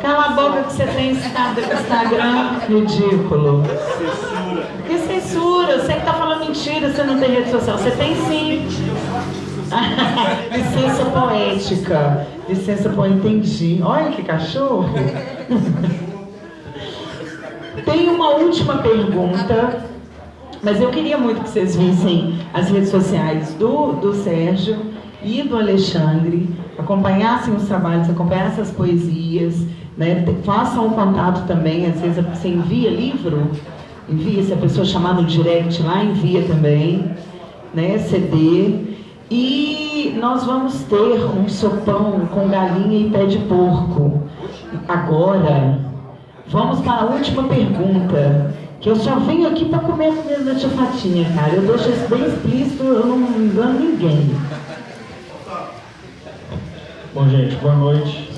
Cala a boca que você tem Instagram, ridículo. Censura. Que censura? Você que está falando mentira, você não tem rede social. Você tem sim. Licença poética. Licença poética, entendi. Olha que cachorro. Tem uma última pergunta, mas eu queria muito que vocês vissem as redes sociais do Sérgio e do Alexandre, acompanhassem os trabalhos, acompanhassem as poesias, né? Façam um contato também, às vezes você envia livro, envia, se a pessoa chamar no direct lá, envia também, né? CD. E nós vamos ter um sopão com galinha e pé de porco. Agora, vamos para a última pergunta, que eu só venho aqui para comer a comida da tia Fatinha, cara. Eu deixo isso bem explícito, eu não engano ninguém. Bom, gente, boa noite.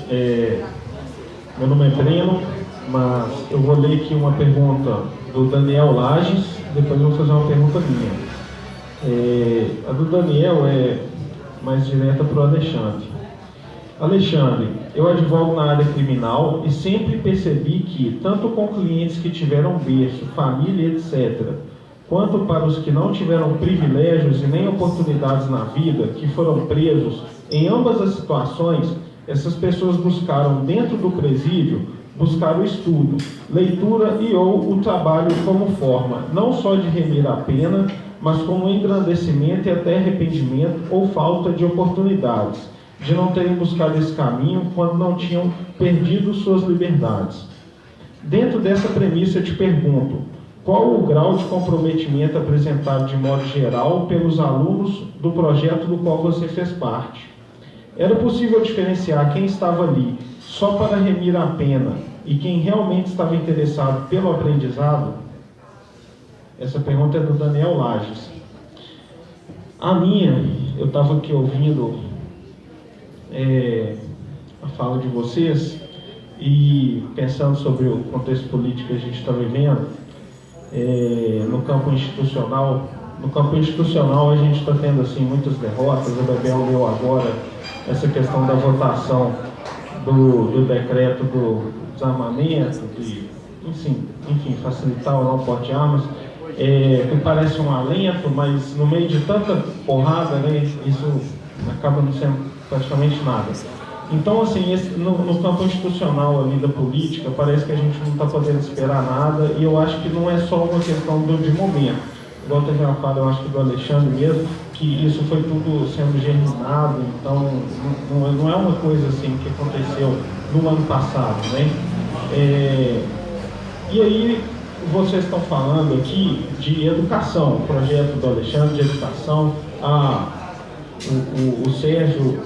Meu nome é Breno, mas eu vou ler aqui uma pergunta do Daniel Lages, depois eu vou fazer uma pergunta minha. A do Daniel é mais direta para o Alexandre. Alexandre, eu advogo na área criminal e sempre percebi que, tanto com clientes que tiveram berço, família, etc., quanto para os que não tiveram privilégios e nem oportunidades na vida, que foram presos, em ambas as situações, essas pessoas buscaram, dentro do presídio, buscar o estudo, leitura e ou o trabalho como forma, não só de remir a pena, mas como engrandecimento e até arrependimento ou falta de oportunidades, de não terem buscado esse caminho quando não tinham perdido suas liberdades. Dentro dessa premissa eu te pergunto, qual o grau de comprometimento apresentado de modo geral pelos alunos do projeto do qual você fez parte? Era possível diferenciar quem estava ali só para remir a pena e quem realmente estava interessado pelo aprendizado? Essa pergunta é do Daniel Lages. A minha, eu estava aqui ouvindo a fala de vocês e pensando sobre o contexto político que a gente está vivendo, no campo institucional a gente está tendo assim muitas derrotas. A Bebel leu agora essa questão da votação do decreto do desarmamento, enfim, facilitar o não porte de armas, que parece um alento, mas no meio de tanta porrada, né, isso acaba não sendo praticamente nada. Então, assim, no campo institucional ali da política, parece que a gente não está podendo esperar nada, e eu acho que não é só uma questão de momento. Igual teve uma fala, eu acho que do Alexandre mesmo, que isso foi tudo sendo germinado, então não é uma coisa assim que aconteceu no ano passado, né? E aí, vocês estão falando aqui de educação, o projeto do Alexandre de educação, o Sérgio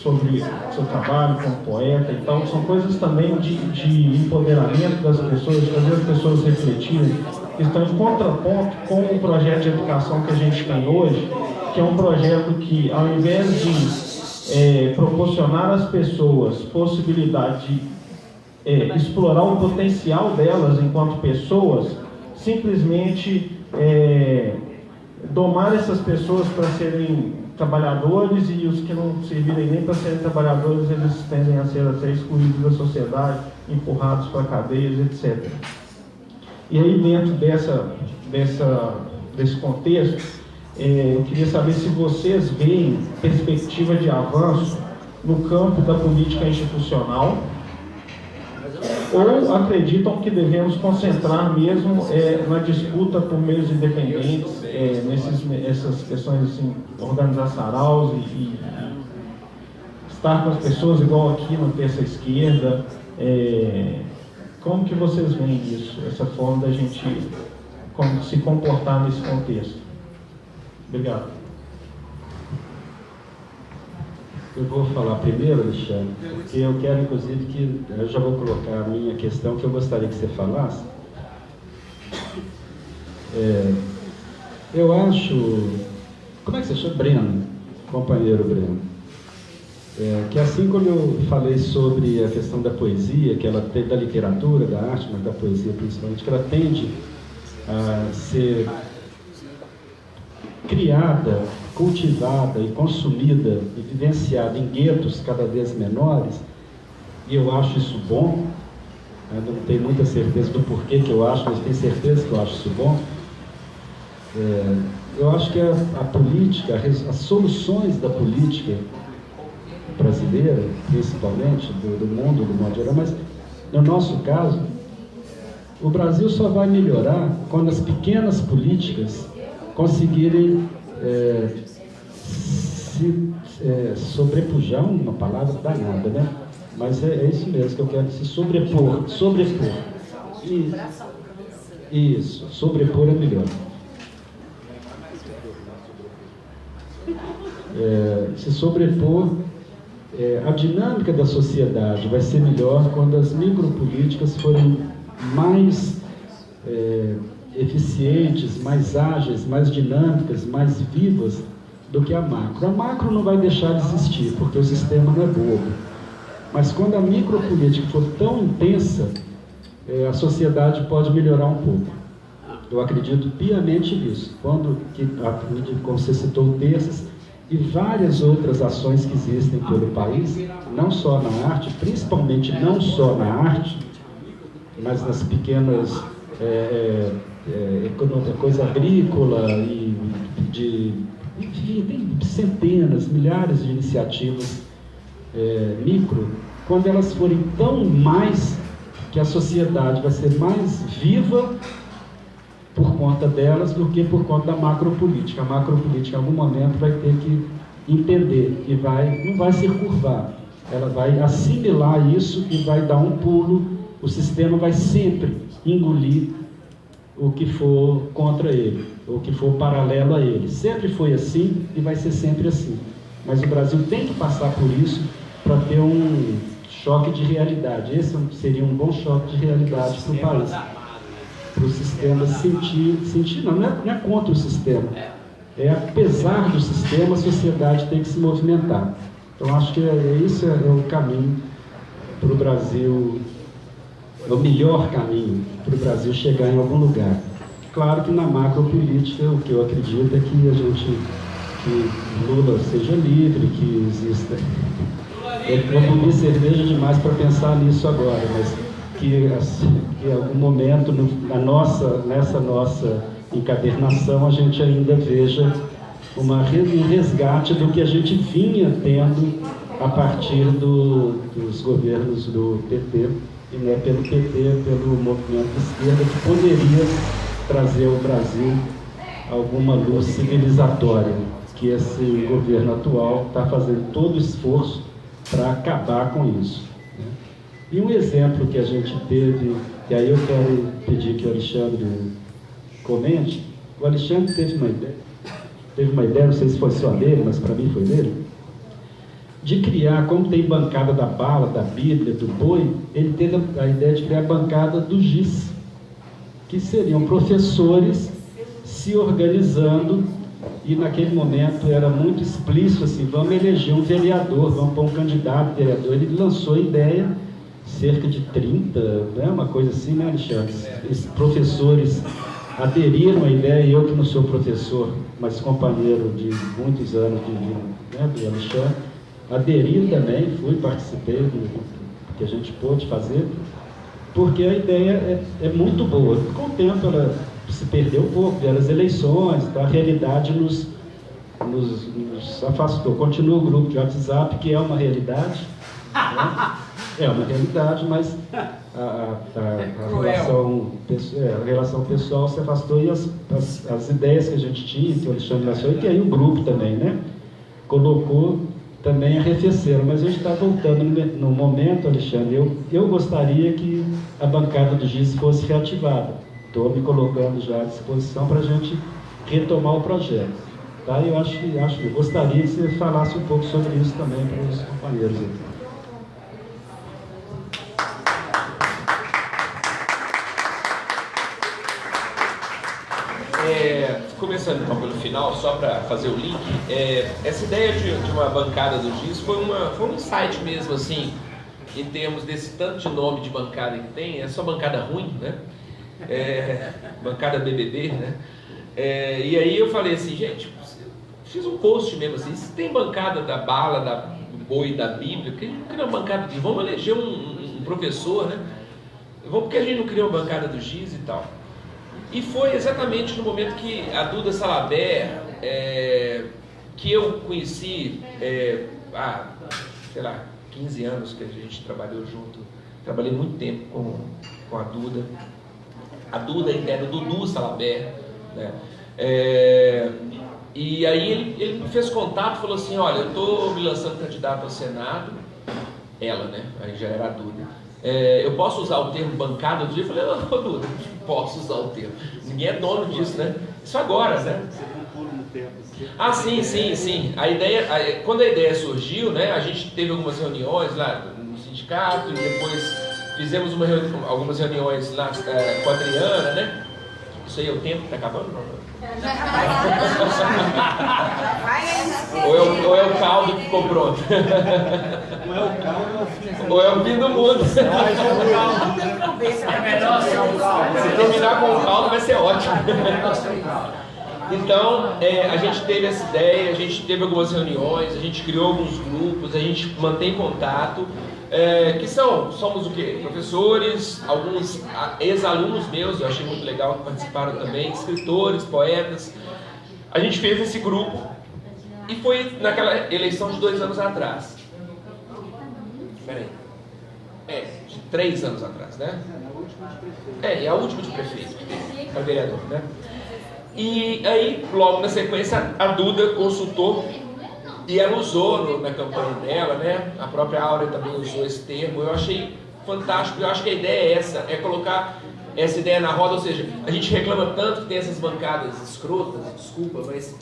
sobre seu trabalho como poeta, então são coisas também de empoderamento das pessoas, de fazer as pessoas refletirem, que estão em contraponto com o projeto de educação que a gente tem hoje, que é um projeto que, ao invés de proporcionar às pessoas possibilidade de explorar o potencial delas enquanto pessoas, simplesmente domar essas pessoas para serem trabalhadores, e os que não servirem nem para serem trabalhadores, eles tendem a ser até excluídos da sociedade, empurrados para cadeias, etc. E aí, dentro desse contexto, eu queria saber se vocês veem perspectiva de avanço no campo da política institucional, ou acreditam que devemos concentrar mesmo na disputa por meios independentes, nessas questões assim, organizar saraus e estar com as pessoas igual aqui no Terça Esquerda. Como que vocês veem isso, essa forma da gente se comportar nesse contexto? Obrigado. Eu vou falar primeiro, Alexandre, porque eu quero, inclusive, que eu já vou colocar a minha questão que eu gostaria que você falasse. Eu acho... Como é que você chama? Breno, companheiro Breno. Que assim como eu falei sobre a questão da poesia, que ela tem da literatura, da arte, mas da poesia principalmente, que ela tende a ser criada, cultivada e consumida e vivenciada em guetos cada vez menores, e eu acho isso bom. Eu não tenho muita certeza do porquê que eu acho, mas tenho certeza que eu acho isso bom. Eu acho que a política, as soluções da política brasileira, principalmente, do mundo, do modo geral, mas no nosso caso, o Brasil só vai melhorar quando as pequenas políticas conseguirem sobrepujar, uma palavra danada, né? Mas é isso mesmo que eu quero, se sobrepor. Isso, sobrepor é melhor. Se sobrepor, a dinâmica da sociedade vai ser melhor quando as micropolíticas forem mais eficientes, mais ágeis, mais dinâmicas, mais vivas do que a macro. A macro não vai deixar de existir, porque o sistema não é bobo. Mas quando a micropolítica for tão intensa, a sociedade pode melhorar um pouco. Eu acredito piamente nisso. Como você citou, terças e várias outras ações que existem pelo país, não só na arte, principalmente não só na arte, mas nas pequenas coisa agrícola e enfim, tem centenas, milhares de iniciativas micro, quando elas forem tão mais, que a sociedade vai ser mais viva por conta delas do que por conta da macropolítica. A macropolítica, em algum momento, vai ter que entender e não vai se curvar. Ela vai assimilar isso e vai dar um pulo. O sistema vai sempre engolir o que for contra ele, o que for paralelo a ele. Sempre foi assim e vai ser sempre assim. Mas o Brasil tem que passar por isso para ter um choque de realidade. Esse seria um bom choque de realidade para o país. Para o sistema sentir não é contra o sistema. Apesar do sistema, a sociedade tem que se movimentar. Então, acho que isso é o caminho para o Brasil, é o melhor caminho para o Brasil chegar em algum lugar. Claro que na macropolítica, o que eu acredito é que Lula seja livre, que exista... Eu bebi cerveja demais para pensar nisso agora, mas que em algum momento, nessa nossa encadernação, a gente ainda veja um resgate do que a gente vinha tendo a partir dos governos do PT, e não é pelo PT, pelo movimento de esquerda, que poderia trazer ao Brasil alguma luz civilizatória, que esse governo atual está fazendo todo o esforço para acabar com isso. E um exemplo que a gente teve, e aí eu quero pedir que o Alexandre comente. O Alexandre teve uma ideia, não sei se foi só dele, mas para mim foi dele, de criar, como tem bancada da bala, da Bíblia, do boi, ele teve a ideia de criar a bancada do giz, que seriam professores se organizando, e naquele momento era muito explícito assim, vamos eleger um vereador, vamos pôr um candidato vereador. Ele lançou a ideia, cerca de 30, né, uma coisa assim, né, Alexandre? Esses professores aderiram à ideia, e eu que não sou professor, mas companheiro de muitos anos do Alexandre, aderi também, participei do que a gente pôde fazer, porque a ideia é muito boa. Com o tempo ela se perdeu um pouco, vieram as eleições, então a realidade nos afastou. Continua o grupo de WhatsApp, que é uma realidade, né? É uma realidade, mas a relação pessoal se afastou, e as ideias que a gente tinha, que o Alexandre lançou, e que aí o grupo também, né, colocou, também arrefeceram. Mas a gente está voltando no momento, Alexandre, eu gostaria que a bancada do GIS fosse reativada. Estou me colocando já à disposição para a gente retomar o projeto. Tá? Eu gostaria que você falasse um pouco sobre isso também para os companheiros aí. Começando então pelo final, só para fazer o link, essa ideia de uma bancada do GIS foi um insight mesmo, assim, em termos desse tanto de nome de bancada que tem. É só bancada ruim, né? Bancada BBB, né? E aí eu falei assim, gente, fiz um post mesmo assim, se tem bancada da bala, do boi e da Bíblia, por que a gente não cria uma bancada de... Vamos eleger um professor, né? Por que a gente não cria uma bancada do GIS e tal? E foi exatamente no momento que a Duda Salaber, que eu conheci há, sei lá, 15 anos que a gente trabalhou junto. Trabalhei muito tempo com a Duda. A Duda era o Dudu Salaber, né? E aí ele me fez contato e falou assim, olha, eu estou me lançando candidato ao Senado. Ela, né? Aí já era a Duda. Eu posso usar o termo bancada do dia? Eu falei, não, Duda, não posso usar o termo. Ninguém é dono disso, né? Isso agora, né? Ah, sim. Quando a ideia surgiu, né? A gente teve algumas reuniões lá no sindicato e depois fizemos algumas reuniões lá com a Adriana, né? Isso aí é o tempo que está acabando? Não? Ou é o caldo que ficou pronto? Não é o caldo, ou é o fim do mundo. Se terminar com o caldo vai ser ótimo. Então, a gente teve essa ideia, a gente teve algumas reuniões, a gente criou alguns grupos, a gente mantém contato, que somos o quê? Professores, alguns ex-alunos meus, eu achei muito legal que participaram também, escritores, poetas. A gente fez esse grupo e foi naquela eleição de 2 anos atrás. Espera aí. De 3 anos atrás, né? É a última de prefeito, para vereador, né? E aí, logo na sequência, a Duda consultou e ela usou na campanha dela, né? A própria Áurea também usou esse termo. Eu achei fantástico, eu acho que a ideia é essa, é colocar essa ideia na roda, ou seja, a gente reclama tanto que tem essas bancadas escrotas, desculpa, mas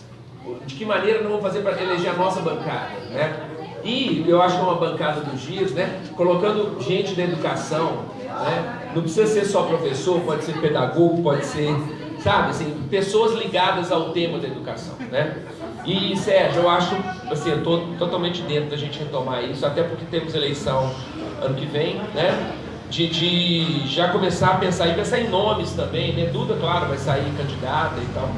de que maneira não vamos fazer para eleger a nossa bancada, né? E eu acho que é uma bancada do GIS, né? Colocando gente da educação, né? Não precisa ser só professor, pode ser pedagogo, pode ser, sabe, assim, pessoas ligadas ao tema da educação, né? E, Sérgio, eu acho, assim, eu estou totalmente dentro da gente retomar isso, até porque temos eleição ano que vem, né? De já começar a pensar em nomes também, né? Duda, claro, vai sair candidata e tal.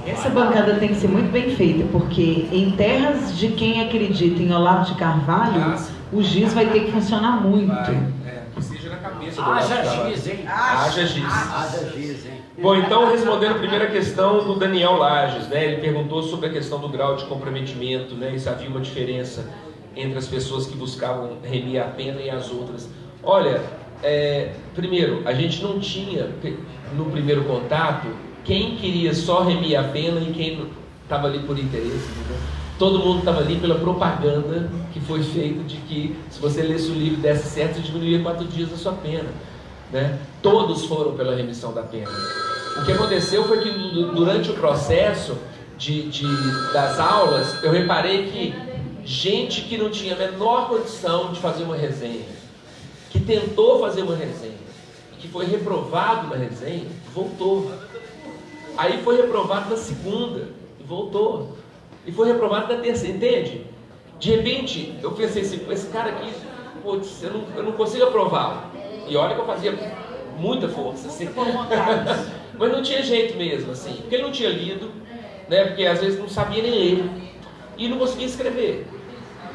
Essa bancada tem que ser muito bem feita, porque em terras de quem acredita em Olavo de Carvalho, o GIS vai ter que funcionar muito. Que seja na cabeça do Haja GIS, hein? Haja GIS. Haja GIS, hein? Bom, então, respondendo a primeira questão do Daniel Lages, né? Ele perguntou sobre a questão do grau de comprometimento, né? E se havia uma diferença entre as pessoas que buscavam remir a pena e as outras. Olha, primeiro, a gente não tinha, no primeiro contato, quem queria só remir a pena e quem estava ali por interesse, né? Todo mundo estava ali pela propaganda que foi feita de que se você lesse o livro e desse certo, você diminuía 4 dias da sua pena, né? Todos foram pela remissão da pena. O que aconteceu foi que durante o processo das aulas, eu reparei que gente que não tinha a menor condição de fazer uma resenha, que tentou fazer uma resenha, que foi reprovado na resenha, voltou. Aí foi reprovado na segunda, e voltou. E foi reprovado na terceira, entende? De repente, eu pensei assim, esse cara aqui, putz, eu não consigo aprová-lo. E olha que eu fazia muita força, assim. Mas não tinha jeito mesmo, assim. Porque ele não tinha lido, né? Porque às vezes não sabia nem ler. E não conseguia escrever.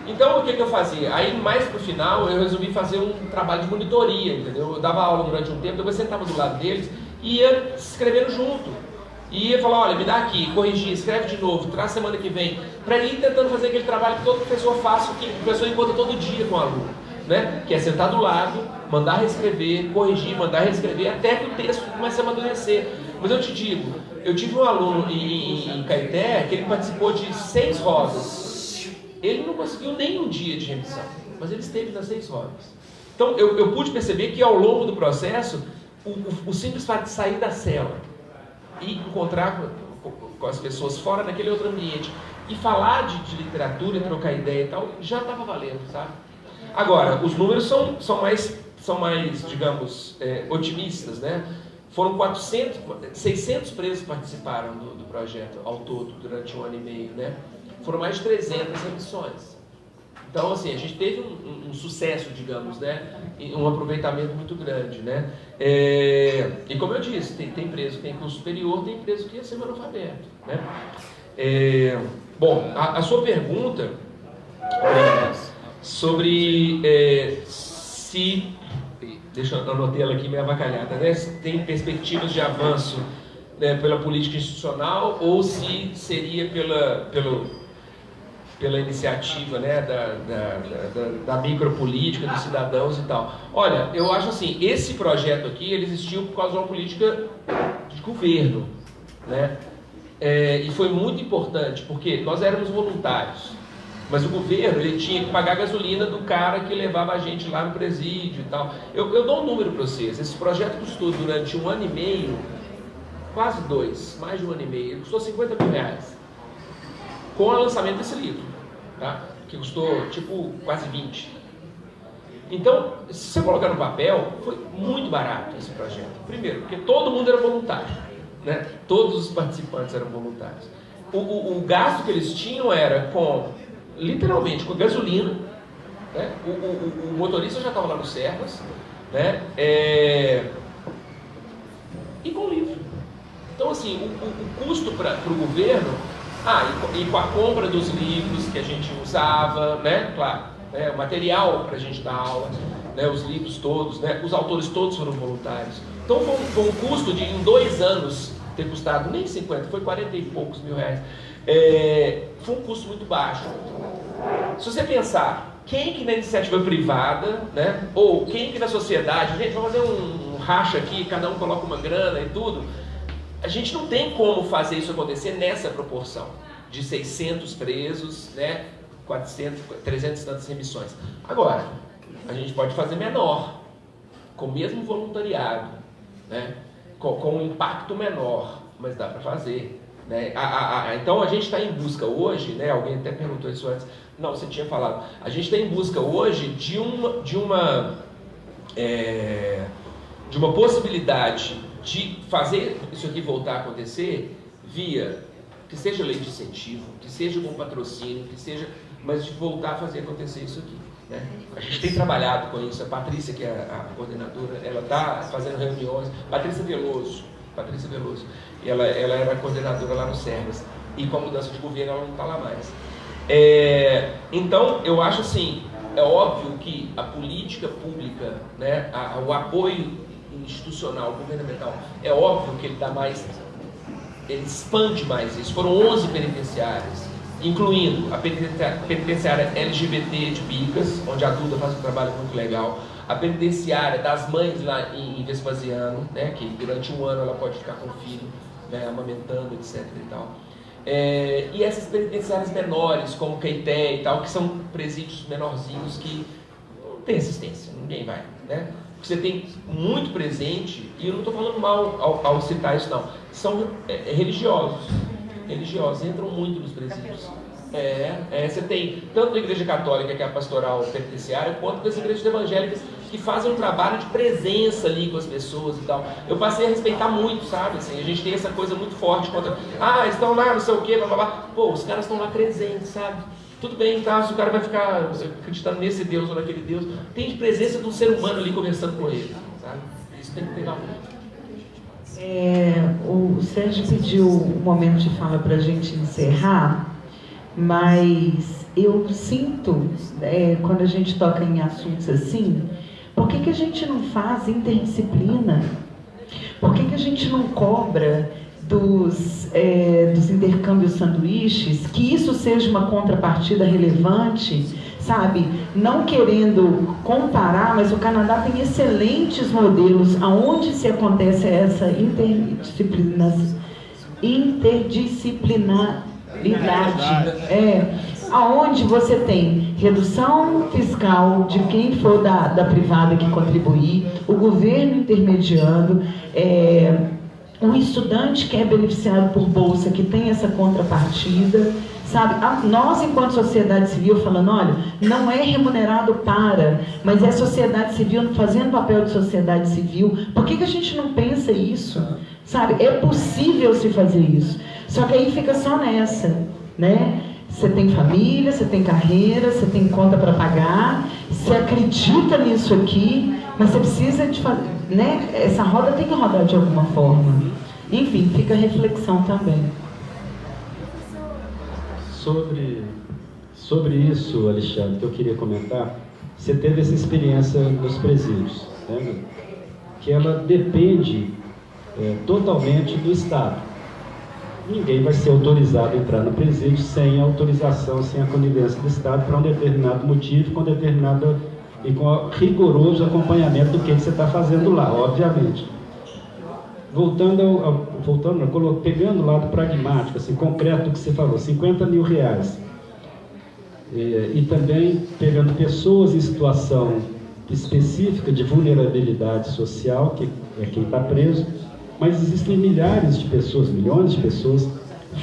Então, o que eu fazia? Aí, mais pro final, eu resolvi fazer um trabalho de monitoria, entendeu? Eu dava aula durante um tempo, depois sentava do lado deles e ia escrevendo junto. E ia falar, olha, me dá aqui, corrigir, escreve de novo, traz semana que vem. Para ele ir tentando fazer aquele trabalho que todo professor faz, que o professor encontra todo dia com o aluno, né? Que é sentar do lado, mandar reescrever, corrigir, mandar reescrever, até que o texto comece a amadurecer. Mas eu te digo, eu tive um aluno em Caeté que ele participou de 6 rodas. Ele não conseguiu nem um dia de remissão, mas ele esteve nas 6 rodas. Então eu pude perceber que ao longo do processo, o simples fato de sair da cela e encontrar com as pessoas fora naquele outro ambiente. E falar de literatura, trocar ideia e tal, já estava valendo, sabe? Agora, os números são mais, digamos, otimistas, né? Foram 600 presos que participaram do projeto ao todo, durante 1 ano e meio, né? Foram mais de 300 remissões. Então, assim, a gente teve um sucesso, digamos, né? Um aproveitamento muito grande, né? E como eu disse, tem preso que tem curso superior, tem preso que ia ser analfabeto, né? Bom, a sua pergunta sobre se... Deixa eu anotar ela aqui meio avacalhada, né? Se tem perspectivas de avanço, né, pela política institucional ou se seria pela iniciativa, né, da micropolítica, dos cidadãos e tal. Olha, eu acho assim, esse projeto aqui, ele existiu por causa de uma política de governo, né? E foi muito importante, porque nós éramos voluntários, mas o governo, ele tinha que pagar a gasolina do cara que levava a gente lá no presídio e tal. Eu dou um número para vocês. Esse projeto custou durante 1 ano e meio, quase 2, mais de 1 ano e meio, ele custou R$50 mil, com o lançamento desse livro, tá? Que custou tipo quase 20. Então, se você colocar no papel, foi muito barato esse projeto. Primeiro, porque todo mundo era voluntário, né? Todos os participantes eram voluntários. O gasto que eles tinham era literalmente com gasolina, né? O motorista já estava lá no Serras, né? E com livro. Então, assim, o custo para o governo, e com a compra dos livros que a gente usava, né? Claro, o material para a gente dar aula, né? Os livros todos, né? Os autores todos foram voluntários. Então, foi um custo de, em 2 anos, ter custado nem 50, foi 40 e poucos mil reais. Foi um custo muito baixo. Se você pensar, quem que na iniciativa privada, né, ou quem que na sociedade, gente, vamos fazer um racha aqui, cada um coloca uma grana e tudo, a gente não tem como fazer isso acontecer nessa proporção, de 600 presos, né, 400, 300 e tantas remissões. Agora, a gente pode fazer menor, com o mesmo voluntariado, né, com um impacto menor, mas dá para fazer. Né? Então a gente está em busca hoje, né? Alguém até perguntou isso antes, não, você tinha falado, a gente está em busca hoje de uma possibilidade de fazer isso aqui voltar a acontecer via, que seja lei de incentivo, que seja com patrocínio, que seja, mas de voltar a fazer acontecer isso aqui. Né? A gente tem trabalhado com isso, a Patrícia, que é a coordenadora, ela está fazendo reuniões, Patrícia Veloso, ela era coordenadora lá no Serras, e com a mudança de governo ela não está lá mais. Então, eu acho assim, é óbvio que a política pública, né, o apoio institucional, governamental, é óbvio que ele expande mais isso. Foram 11 penitenciárias, incluindo a penitenciária LGBT de Bicas, onde a Duda faz um trabalho muito legal, a penitenciária das mães lá em Vespasiano, né, que durante 1 ano ela pode ficar com o filho, né, amamentando, etc. e tal. E essas penitenciárias menores, como Caeté e tal, que são presídios menorzinhos que não tem assistência, ninguém vai, né? Você tem muito presente, e eu não estou falando mal ao citar isso não, são religiosos, entram muito nos presídios. Você tem tanto da igreja católica, que é a pastoral penitenciária, quanto das igrejas evangélicas que fazem um trabalho de presença ali com as pessoas e tal. Eu passei a respeitar muito, sabe? Assim, a gente tem essa coisa muito forte contra, estão lá, não sei o quê, blá, blá, blá. Pô, os caras estão lá presentes, sabe? Tudo bem, tá? Se o cara vai ficar acreditando nesse Deus ou naquele Deus, tem de presença de um ser humano ali conversando com ele, sabe? Isso tem que pegar muito. O Sérgio pediu um momento de fala para a gente encerrar, mas eu sinto, quando a gente toca em assuntos assim, por que a gente não faz interdisciplina? Por que a gente não cobra dos intercâmbios sanduíches, que isso seja uma contrapartida relevante, sabe? Não querendo comparar, mas o Canadá tem excelentes modelos aonde se acontece essa interdisciplinaridade. Aonde você tem redução fiscal de quem for da privada que contribuir, o governo intermediando, O estudante que é beneficiado por bolsa, que tem essa contrapartida, sabe? Nós, enquanto sociedade civil, falando, olha, não é remunerado para, mas é sociedade civil fazendo papel de sociedade civil. Por que a gente não pensa isso? Sabe? É possível se fazer isso. Só que aí fica só nessa, né? Você tem família, você tem carreira, você tem conta para pagar, você acredita nisso aqui, mas você precisa de fazer, né? Essa roda tem que rodar de alguma forma. Enfim, fica a reflexão também. Sobre isso, Alexandre, que eu queria comentar, você teve essa experiência nos presídios, né? Que ela depende totalmente do Estado. Ninguém vai ser autorizado a entrar no presídio sem autorização, sem a conivência do Estado, para um determinado motivo, com determinada e com rigoroso acompanhamento do que você está fazendo lá, obviamente. Pegando o lado pragmático, assim, concreto do que você falou, 50 mil reais. E também pegando pessoas em situação específica de vulnerabilidade social, que é quem está preso, mas existem milhares de pessoas, milhões de pessoas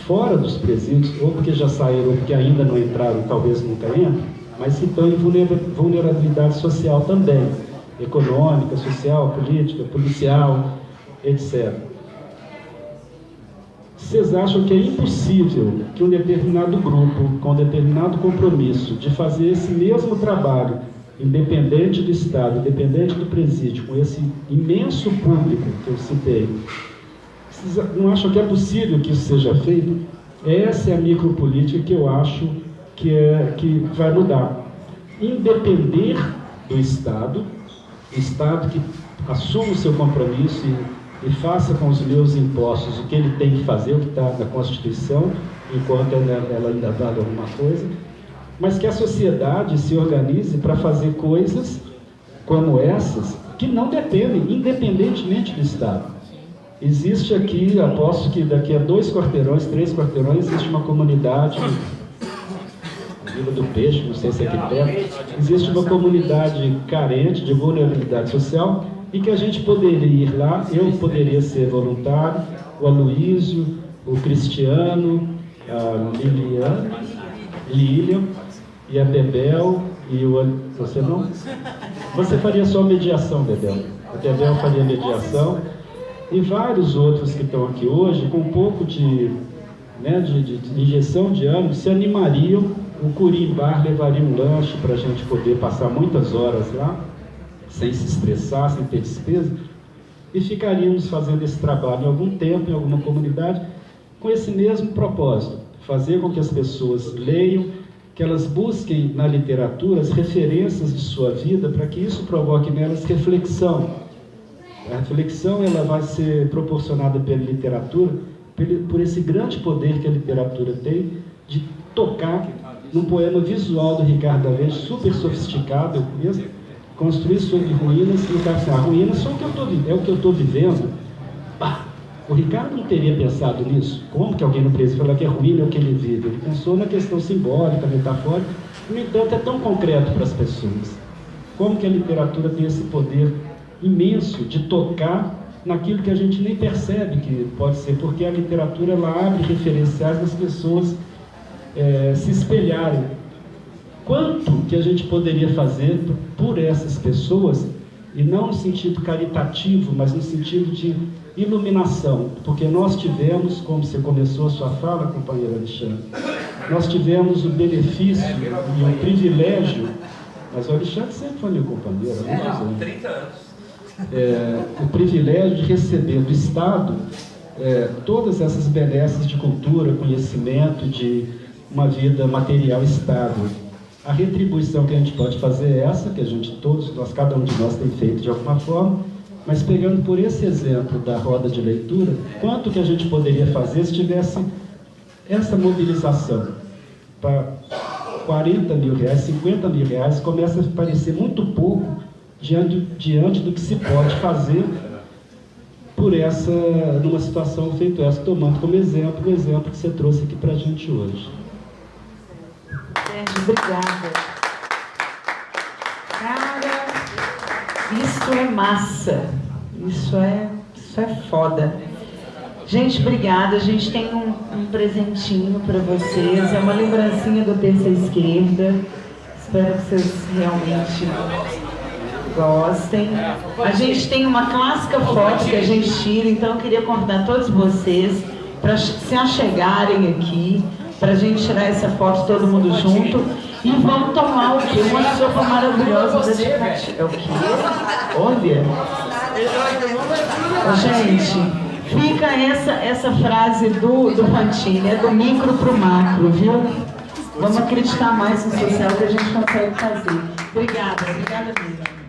fora dos presídios, ou porque já saíram, ou porque ainda não entraram, talvez nunca entrem, mas que estão em vulnerabilidade social também, econômica, social, política, policial, etc. Vocês acham que é impossível que um determinado grupo, com um determinado compromisso de fazer esse mesmo trabalho, independente do Estado, independente do presídio, com esse imenso público que eu citei, vocês não acham que é possível que isso seja feito? Essa é a micropolítica que eu acho que vai mudar. Independer do Estado, o Estado que assuma o seu compromisso e faça com os meus impostos o que ele tem que fazer, o que está na Constituição, enquanto ela ainda vale alguma coisa, mas que a sociedade se organize para fazer coisas como essas, que não dependem, independentemente do Estado. Existe aqui, aposto que daqui a 2 quarteirões, 3 quarteirões, existe uma comunidade, Vila do Peixe, não sei se é aqui perto, existe uma comunidade carente de vulnerabilidade social e que a gente poderia ir lá, eu poderia ser voluntário, o Aloísio, o Cristiano, a Lilian e a Bebel e você não? Você faria só mediação, Bebel. A Bebel faria mediação e vários outros que estão aqui hoje, com um pouco de injeção de ânimo, se animariam. O Curimbar levaria um lanche para a gente poder passar muitas horas lá, sem se estressar, sem ter despesa, e ficaríamos fazendo esse trabalho em algum tempo, em alguma comunidade, com esse mesmo propósito, fazer com que as pessoas leiam, que elas busquem na literatura as referências de sua vida, para que isso provoque nelas reflexão. A reflexão ela vai ser proporcionada pela literatura, por esse grande poder que a literatura tem de tocar num poema visual do Ricardo Aleixo, super sofisticado, eu conheço, construir sobre ruínas, e o cara assim, ruínas são é o que eu estou vivendo. Bah, o Ricardo não teria pensado nisso. Como que alguém no presídio falar que é ruína é o que ele vive? Ele pensou na questão simbólica, metafórica, no entanto é tão concreto para as pessoas. Como que a literatura tem esse poder imenso de tocar naquilo que a gente nem percebe que pode ser, porque a literatura ela abre referenciais das pessoas se espelharem. Quanto que a gente poderia fazer por essas pessoas, e não no sentido caritativo, mas no sentido de iluminação, porque nós tivemos, como você começou a sua fala, companheiro Alexandre, nós tivemos o benefício e o privilégio, mas o Alexandre sempre foi meu companheiro, há 30 anos. O privilégio de receber do Estado todas essas benesses de cultura, conhecimento, de uma vida material estável. A retribuição que a gente pode fazer é essa, que a gente cada um de nós tem feito de alguma forma, mas pegando por esse exemplo da roda de leitura, quanto que a gente poderia fazer se tivesse essa mobilização para 40 mil reais, 50 mil reais, começa a parecer muito pouco diante do que se pode fazer numa situação feita essa, tomando como exemplo o exemplo que você trouxe aqui para a gente hoje. Sérgio, obrigada. Cara, isso é massa. Isso é foda. Gente, obrigada. A gente tem um presentinho para vocês. É uma lembrancinha do Terça Esquerda. Espero que vocês realmente gostem. A gente tem uma clássica foto que a gente tira, então eu queria convidar todos vocês para se achegarem aqui, para a gente tirar essa foto todo mundo junto. E vamos tomar o quê? Uma sopa maravilhosa da Chicate. É o quê? Olha! Gente, fica essa frase do Fantini, é do micro para o macro, viu? Vamos acreditar mais no social que a gente consegue fazer. Obrigada mesmo.